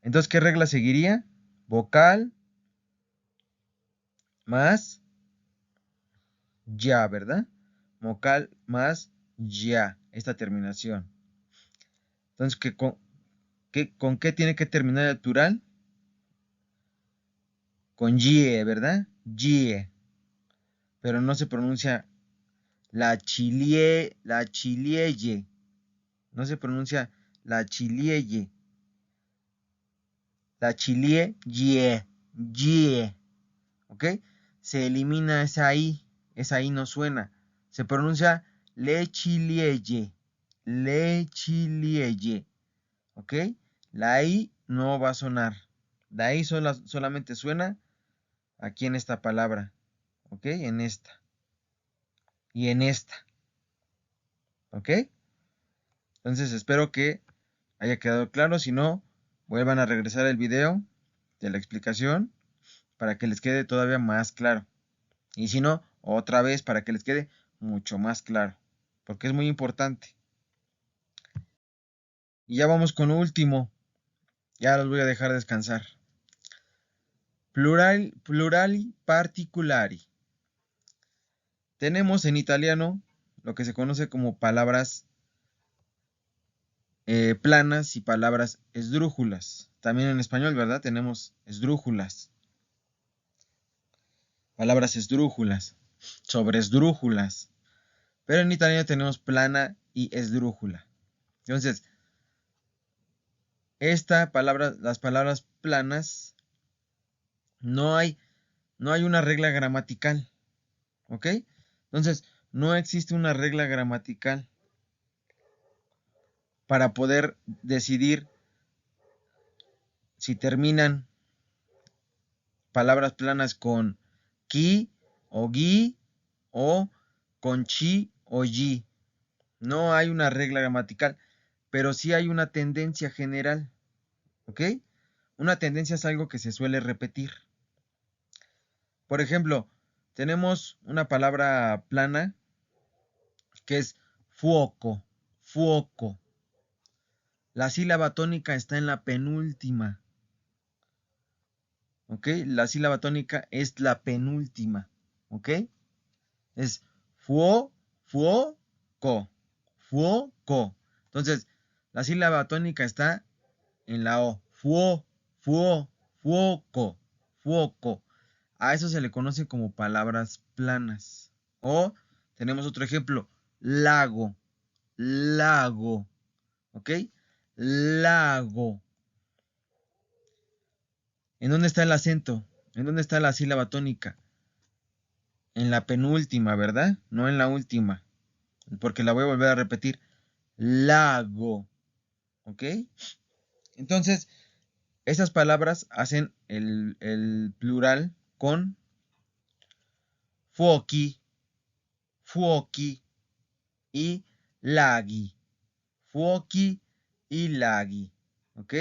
Speaker 1: Entonces, ¿qué regla seguiría? Vocal más ya, ¿verdad? Vocal más ya, esta terminación. Entonces, ¿con qué tiene que terminar el plural? Con ye, ¿verdad? Ye. Pero no se pronuncia la chilieye. No se pronuncia la chilieye. La chilieye, ye. ¿Ok? Se elimina esa I. Esa I no suena. Se pronuncia le chilieye. Le chilieye. ¿Ok? La I no va a sonar. La I solamente suena aquí en esta palabra. ¿Ok? En esta. Y en esta. ¿Ok? Entonces espero que haya quedado claro. Si no, vuelvan a regresar el video de la explicación para que les quede todavía más claro. Y si no, otra vez para que les quede mucho más claro. porque es muy importante. Y ya vamos con lo último. Ya los voy a dejar descansar. Plurali particulari. Tenemos en italiano lo que se conoce como palabras planas y palabras esdrújulas. También en español, ¿verdad? Tenemos esdrújulas. Palabras esdrújulas. Sobre esdrújulas. Pero en italiano tenemos plana y esdrújula. Entonces, las palabras planas, no hay una regla gramatical. ¿Ok? Entonces, no existe una regla gramatical para poder decidir si terminan palabras planas con ki o gi o con chi o yi. No hay una regla gramatical, pero sí hay una tendencia general. ¿Ok? Una tendencia es algo que se suele repetir. Por ejemplo, tenemos una palabra plana que es fuoco, fuoco. La sílaba tónica está en la penúltima. ¿Ok? La sílaba tónica es la penúltima. ¿Ok? Es fuoco, fuoco. Entonces, la sílaba tónica está en la O. Fuoco, fuoco. A eso se le conoce como palabras planas. O tenemos otro ejemplo, lago, lago. ¿Ok? Lago. ¿En dónde está el acento? ¿En dónde está la sílaba tónica? En la penúltima, ¿verdad? No en la última. Porque la voy a volver a repetir. Lago. ¿Ok? Entonces, esas palabras hacen el plural con fuochi, fuochi y laghi. Fuochi y laghi. ¿Ok?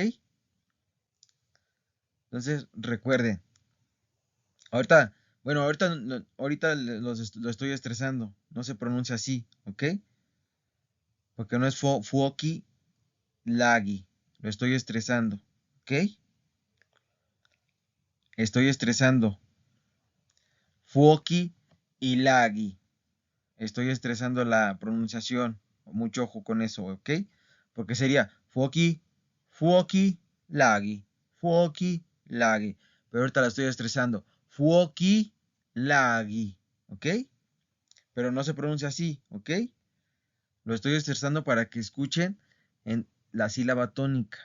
Speaker 1: Entonces, recuerden. Ahorita lo estoy estresando. No se pronuncia así, ¿ok? Porque no es fuochi laghi. Lo estoy estresando, ¿ok? Estoy estresando. Fuochi y laghi. Estoy estresando la pronunciación. Mucho ojo con eso, ¿ok? Porque sería fuochi laghi. Fuochi laghi. Pero ahorita la estoy estresando. Fuochi laghi, ¿ok? Pero no se pronuncia así, ¿ok? Lo estoy estresando para que escuchen en la sílaba tónica.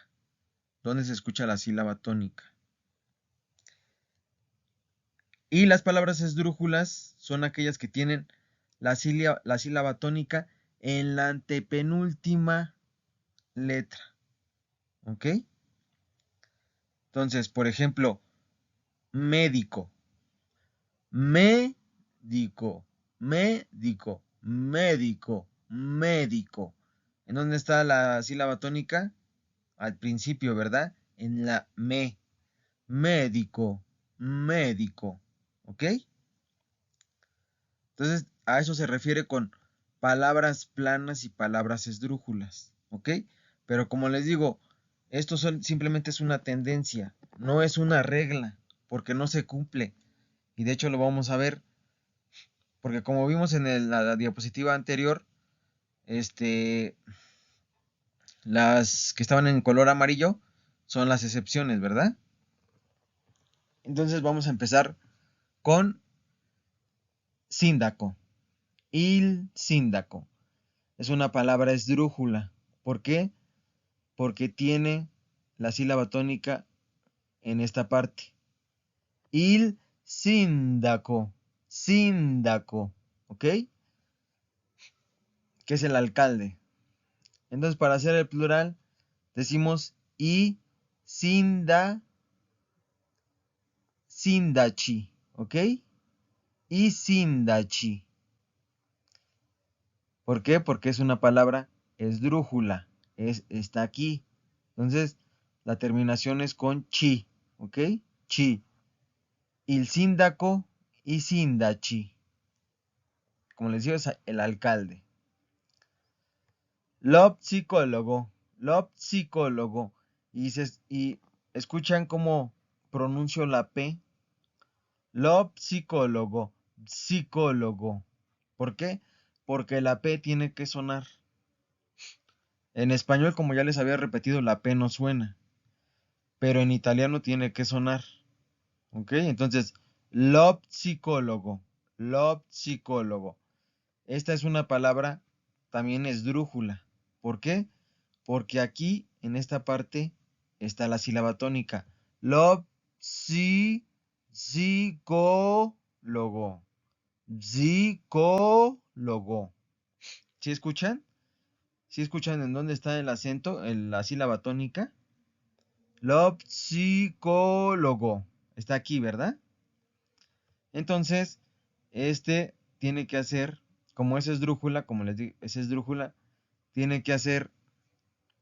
Speaker 1: ¿Dónde se escucha la sílaba tónica? Y las palabras esdrújulas son aquellas que tienen la sílaba tónica en la antepenúltima letra. ¿Ok? Entonces, por ejemplo, médico. Médico. Médico. Médico. Médico. ¿En dónde está la sílaba tónica? Al principio, ¿verdad? En la me. Médico. Médico. ¿Ok? Entonces, a eso se refiere con palabras planas y palabras esdrújulas, ¿ok? Pero como les digo, esto simplemente es una tendencia, no es una regla, porque no se cumple. Y de hecho lo vamos a ver, porque como vimos en la diapositiva anterior, las que estaban en color amarillo son las excepciones, ¿verdad? Entonces vamos a empezar con síndaco. Il síndaco. Es una palabra esdrújula. ¿Por qué? Porque tiene la sílaba tónica en esta parte. Il sindaco. Síndaco. ¿Ok? Que es el alcalde. Entonces, para hacer el plural, decimos i sindaci. ¿Ok? I sindaci. ¿Por qué? Porque es una palabra esdrújula. Está aquí. Entonces, la terminación es con chi. ¿Ok? Chi. Il sindaco y sindaci. Como les digo, es el alcalde. Lopsicólogo, lopsicólogo. Y escuchan cómo pronuncio la P. Lopsicólogo, psicólogo. ¿Por qué? Porque la P tiene que sonar. En español, como ya les había repetido, la P no suena. Pero en italiano tiene que sonar. ¿Ok? Entonces, lopsicólogo, lopsicólogo. Esta es una palabra también esdrújula. ¿Por qué? Porque aquí, en esta parte, está la sílaba tónica. Psicólogo. Psicólogo. ¿Sí escuchan? ¿Sí escuchan en dónde está el acento, la sílaba tónica? Psicólogo. Está aquí, ¿verdad? Entonces, este tiene que hacer, como es esdrújula, como les digo, es esdrújula, tiene que hacer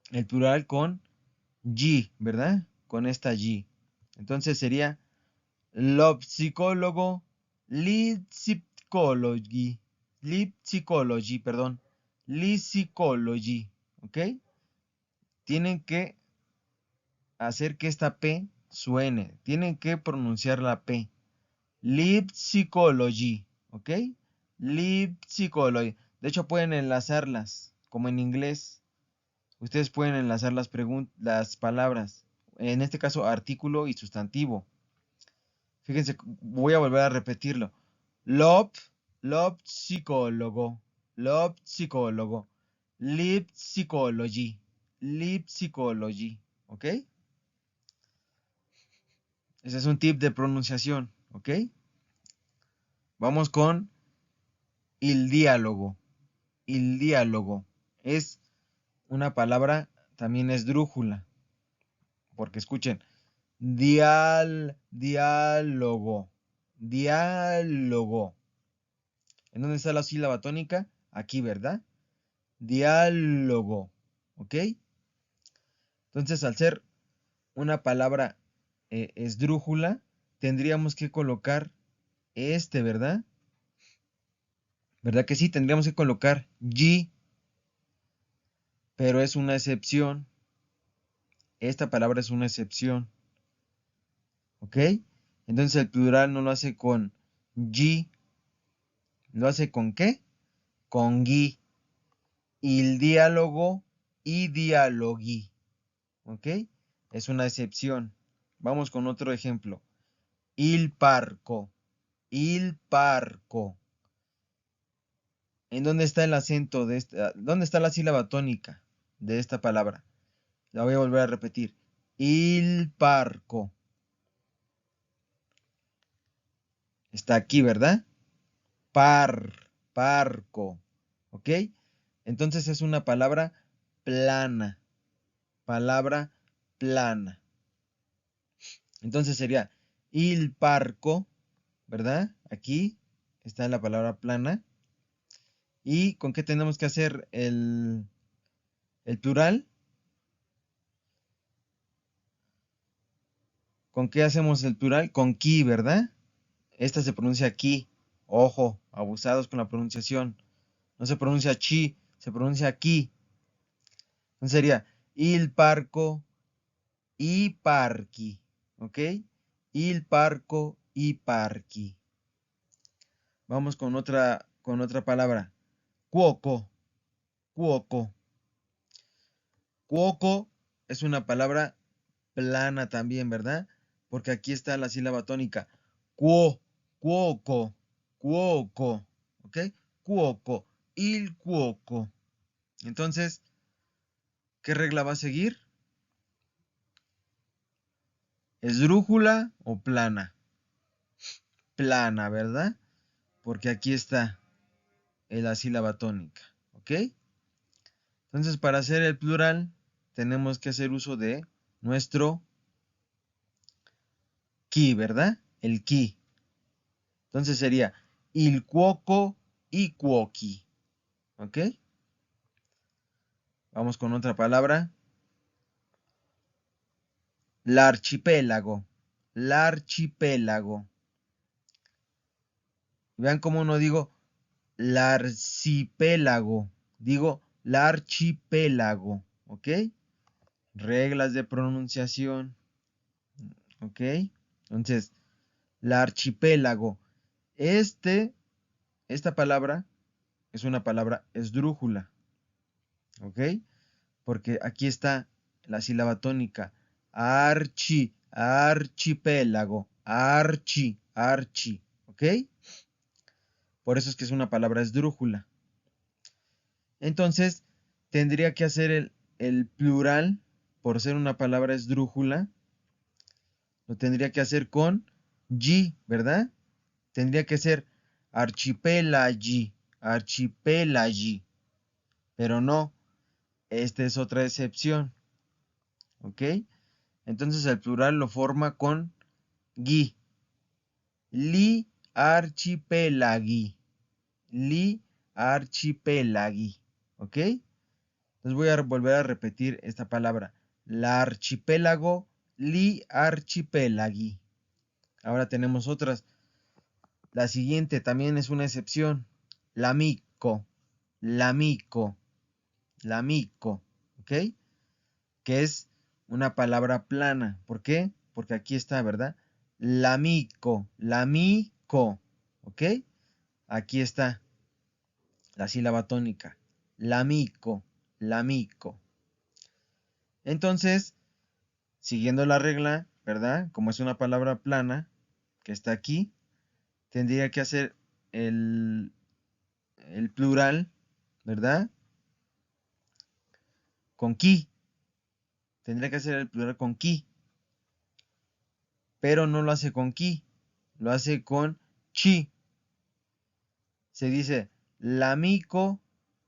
Speaker 1: el plural con G, ¿verdad? Con esta G. Entonces sería lopsicólogo, lipsicology, lipsicology, perdón, lipsicology, ¿ok? Tienen que hacer que esta P suene, tienen que pronunciar la P. Lipsicology, ¿ok? Lipsicology. De hecho, pueden enlazarlas, como en inglés. Ustedes pueden enlazar las palabras. En este caso, artículo y sustantivo. Fíjense, voy a volver a repetirlo. Lop, psicólogo. Psicólogo. Lipsicology. Lipsicology. ¿Ok? Ese es un tip de pronunciación. ¿Ok? Vamos con el diálogo. El diálogo. Es una palabra, también esdrújula. Porque escuchen. Diálogo. Diálogo. ¿En dónde está la sílaba tónica? Aquí, ¿verdad? Diálogo. ¿Ok? Entonces, al ser una palabra esdrújula, tendríamos que colocar ¿verdad? ¿Verdad que sí? Tendríamos que colocar G, pero es una excepción. Esta palabra es una excepción. ¿Ok? Entonces el plural no lo hace con G. ¿Lo hace con qué? Con gui. Il diálogo y dialogui. ¿Ok? Es una excepción. Vamos con otro ejemplo. Il parco. Il parco. ¿En dónde está el acento de esta? ¿Dónde está la sílaba tónica de esta palabra? La voy a volver a repetir. Il parco. Está aquí, ¿verdad? Parco. ¿Ok? Entonces es una palabra plana. Palabra plana. Entonces sería il parco, ¿verdad? Aquí está la palabra plana. ¿Y con qué tenemos que hacer el plural? ¿Con qué hacemos el plural? Con ki, ¿verdad? Esta se pronuncia ki. Ojo, abusados con la pronunciación. No se pronuncia chi, se pronuncia ki. Entonces sería il parco i parchi. ¿Ok? Il parco i parchi. Vamos con otra palabra. Cuoco. Cuoco. Cuoco es una palabra plana también, ¿verdad? Porque aquí está la sílaba tónica. Cuoco. Cuoco. ¿Ok? Cuoco. Il cuoco. Entonces, ¿qué regla va a seguir? ¿Esdrújula o plana? Plana, ¿verdad? Porque aquí está la sílaba tónica. ¿Ok? Entonces, para hacer el plural, tenemos que hacer uso de nuestro ki, ¿verdad? El ki. Entonces sería il cuoco y cuoqui. ¿Ok? Vamos con otra palabra. L'archipélago. L'archipélago. Vean cómo no digo l'arcipélago. Digo la archipélago, ¿ok? Reglas de pronunciación, ¿ok? Entonces, la archipélago. Esta palabra es una palabra esdrújula, ¿ok? Porque aquí está la sílaba tónica. Archipélago, archi, ¿ok? Por eso es que es una palabra esdrújula. Entonces, tendría que hacer el plural, por ser una palabra esdrújula, lo tendría que hacer con G, ¿verdad? Tendría que ser archipelagi, pero no, esta es otra excepción, ¿ok? Entonces el plural lo forma con gui, li archipelagi, ¿ok? Entonces voy a volver a repetir esta palabra, la archipélago, li archipelagi. Ahora tenemos otras. La siguiente también es una excepción. Lamico, lamico, ¿ok? Que es una palabra plana. ¿Por qué? Porque aquí está, ¿verdad? Lamico, ¿ok? Aquí está la sílaba tónica. Lamico. Entonces, siguiendo la regla, ¿verdad? Como es una palabra plana que está aquí, tendría que hacer el plural, ¿verdad? Con ki. Tendría que hacer el plural con ki. Pero no lo hace con ki. Lo hace con chi. Se dice l'amico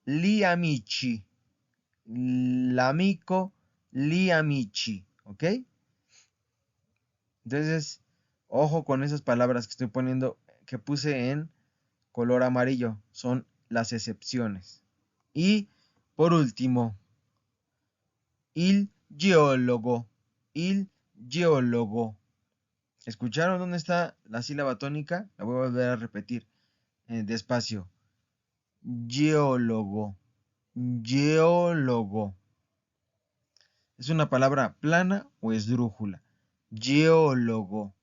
Speaker 1: li amici. L'amico li amici. ¿Ok? Entonces, ojo con esas palabras que estoy poniendo, que puse en color amarillo. Son las excepciones. Y por último, il geólogo. Il geólogo. ¿Escucharon dónde está la sílaba tónica? La voy a volver a repetir despacio. Geólogo. Geólogo. ¿Es una palabra plana o esdrújula? Geólogo.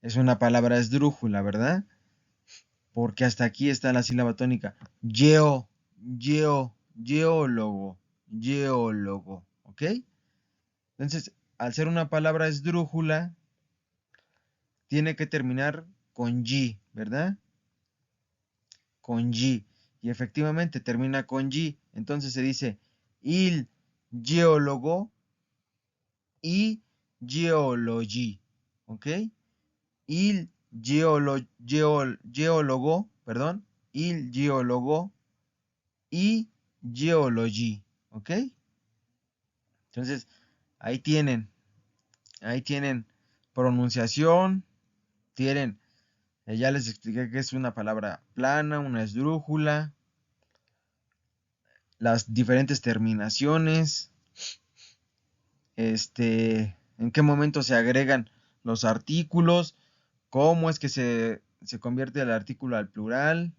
Speaker 1: Es una palabra esdrújula, ¿verdad? Porque hasta aquí está la sílaba tónica. Geólogo. Geólogo. ¿Ok? Entonces, al ser una palabra esdrújula, tiene que terminar con G, ¿verdad? Con G. Y efectivamente termina con G. Entonces se dice il geólogo y geology. ¿Ok? Il geólogo, perdón. Il geólogo y geology. ¿Ok? Entonces, ahí tienen. Ahí tienen pronunciación. Tienen. Ya les expliqué que es una palabra plana, una esdrújula, las diferentes terminaciones, en qué momento se agregan los artículos, cómo es que se convierte el artículo al plural,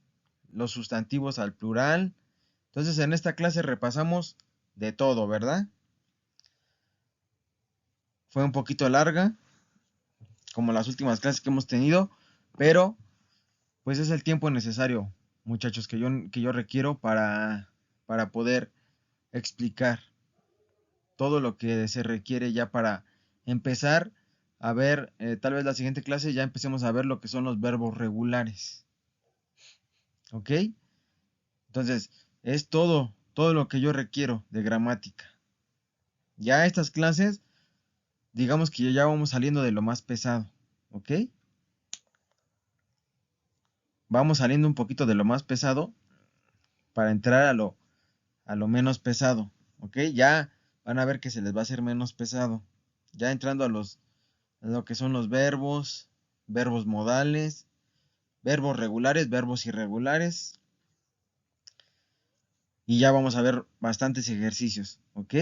Speaker 1: los sustantivos al plural. Entonces en esta clase repasamos de todo, ¿verdad? Fue un poquito larga, como las últimas clases que hemos tenido, pero pues es el tiempo necesario, muchachos, que yo requiero para poder explicar todo lo que se requiere ya para empezar a ver, tal vez la siguiente clase ya empecemos a ver lo que son los verbos regulares. ¿Ok? Entonces, es todo lo que yo requiero de gramática. Ya estas clases, digamos que ya vamos saliendo de lo más pesado. ¿Ok? Vamos saliendo un poquito de lo más pesado para entrar a lo menos pesado. ¿Ok? Ya van a ver que se les va a hacer menos pesado. Ya entrando a lo que son los verbos, verbos modales, verbos regulares, verbos irregulares. Y ya vamos a ver bastantes ejercicios, ¿ok?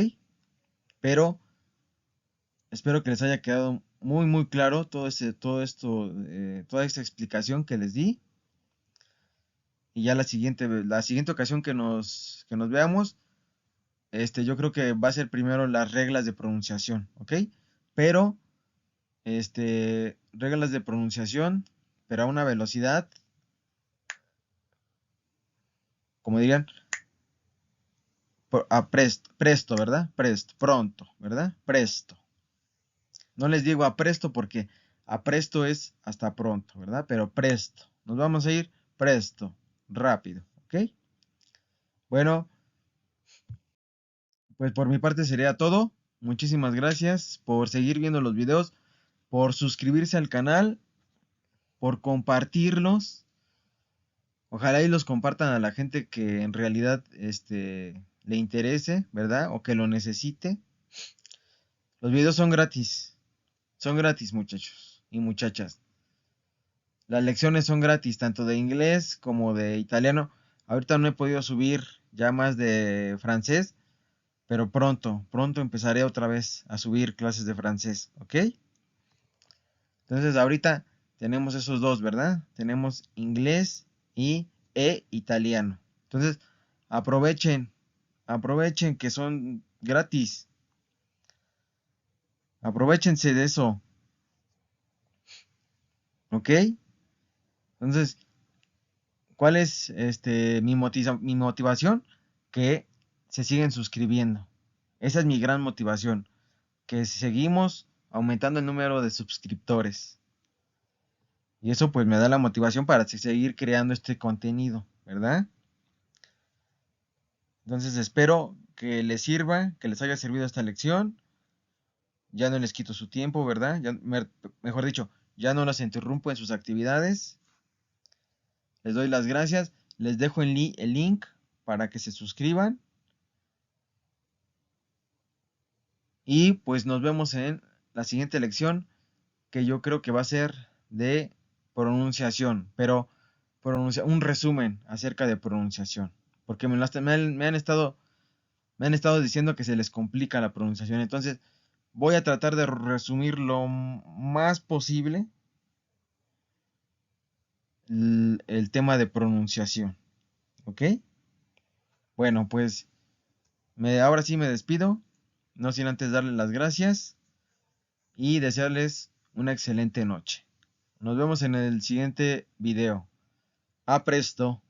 Speaker 1: Pero espero que les haya quedado muy claro todo esto, toda esta explicación que les di. Y ya la siguiente ocasión que nos veamos, yo creo que va a ser primero las reglas de pronunciación, ¿ok? Pero, reglas de pronunciación, pero a una velocidad, como dirían, presto, ¿verdad? Pronto, ¿verdad? Presto. No les digo apresto porque apresto es hasta pronto, ¿verdad? Pero presto. Nos vamos a ir presto, rápido, ¿ok? Bueno, pues por mi parte sería todo. Muchísimas gracias por seguir viendo los videos, por suscribirse al canal, por compartirlos. Ojalá y los compartan a la gente que en realidad le interese, ¿verdad? O que lo necesite. Los videos son gratis. Son gratis, muchachos y muchachas. Las lecciones son gratis, tanto de inglés como de italiano. Ahorita no he podido subir ya más de francés, pero pronto empezaré otra vez a subir clases de francés, ¿ok? Entonces ahorita tenemos esos dos, ¿verdad? Tenemos inglés e italiano. Entonces aprovechen que son gratis. Aprovechense de eso, ¿ok? Entonces, ¿cuál es mi motivación? Que se siguen suscribiendo. Esa es mi gran motivación. Que seguimos aumentando el número de suscriptores. Y eso pues me da la motivación para seguir creando este contenido, ¿verdad? Entonces espero que les sirva, que les haya servido esta lección. Ya no les quito su tiempo, ¿verdad? Mejor dicho, ya no los interrumpo en sus actividades. Les doy las gracias. Les dejo el link para que se suscriban. Y pues nos vemos en la siguiente lección, que yo creo que va a ser de pronunciación, pero un resumen acerca de pronunciación, porque me han estado diciendo que se les complica la pronunciación, entonces voy a tratar de resumir lo más posible el tema de pronunciación, ¿ok? Bueno, pues ahora sí me despido, no sin antes darles las gracias y desearles una excelente noche. Nos vemos en el siguiente video. A presto.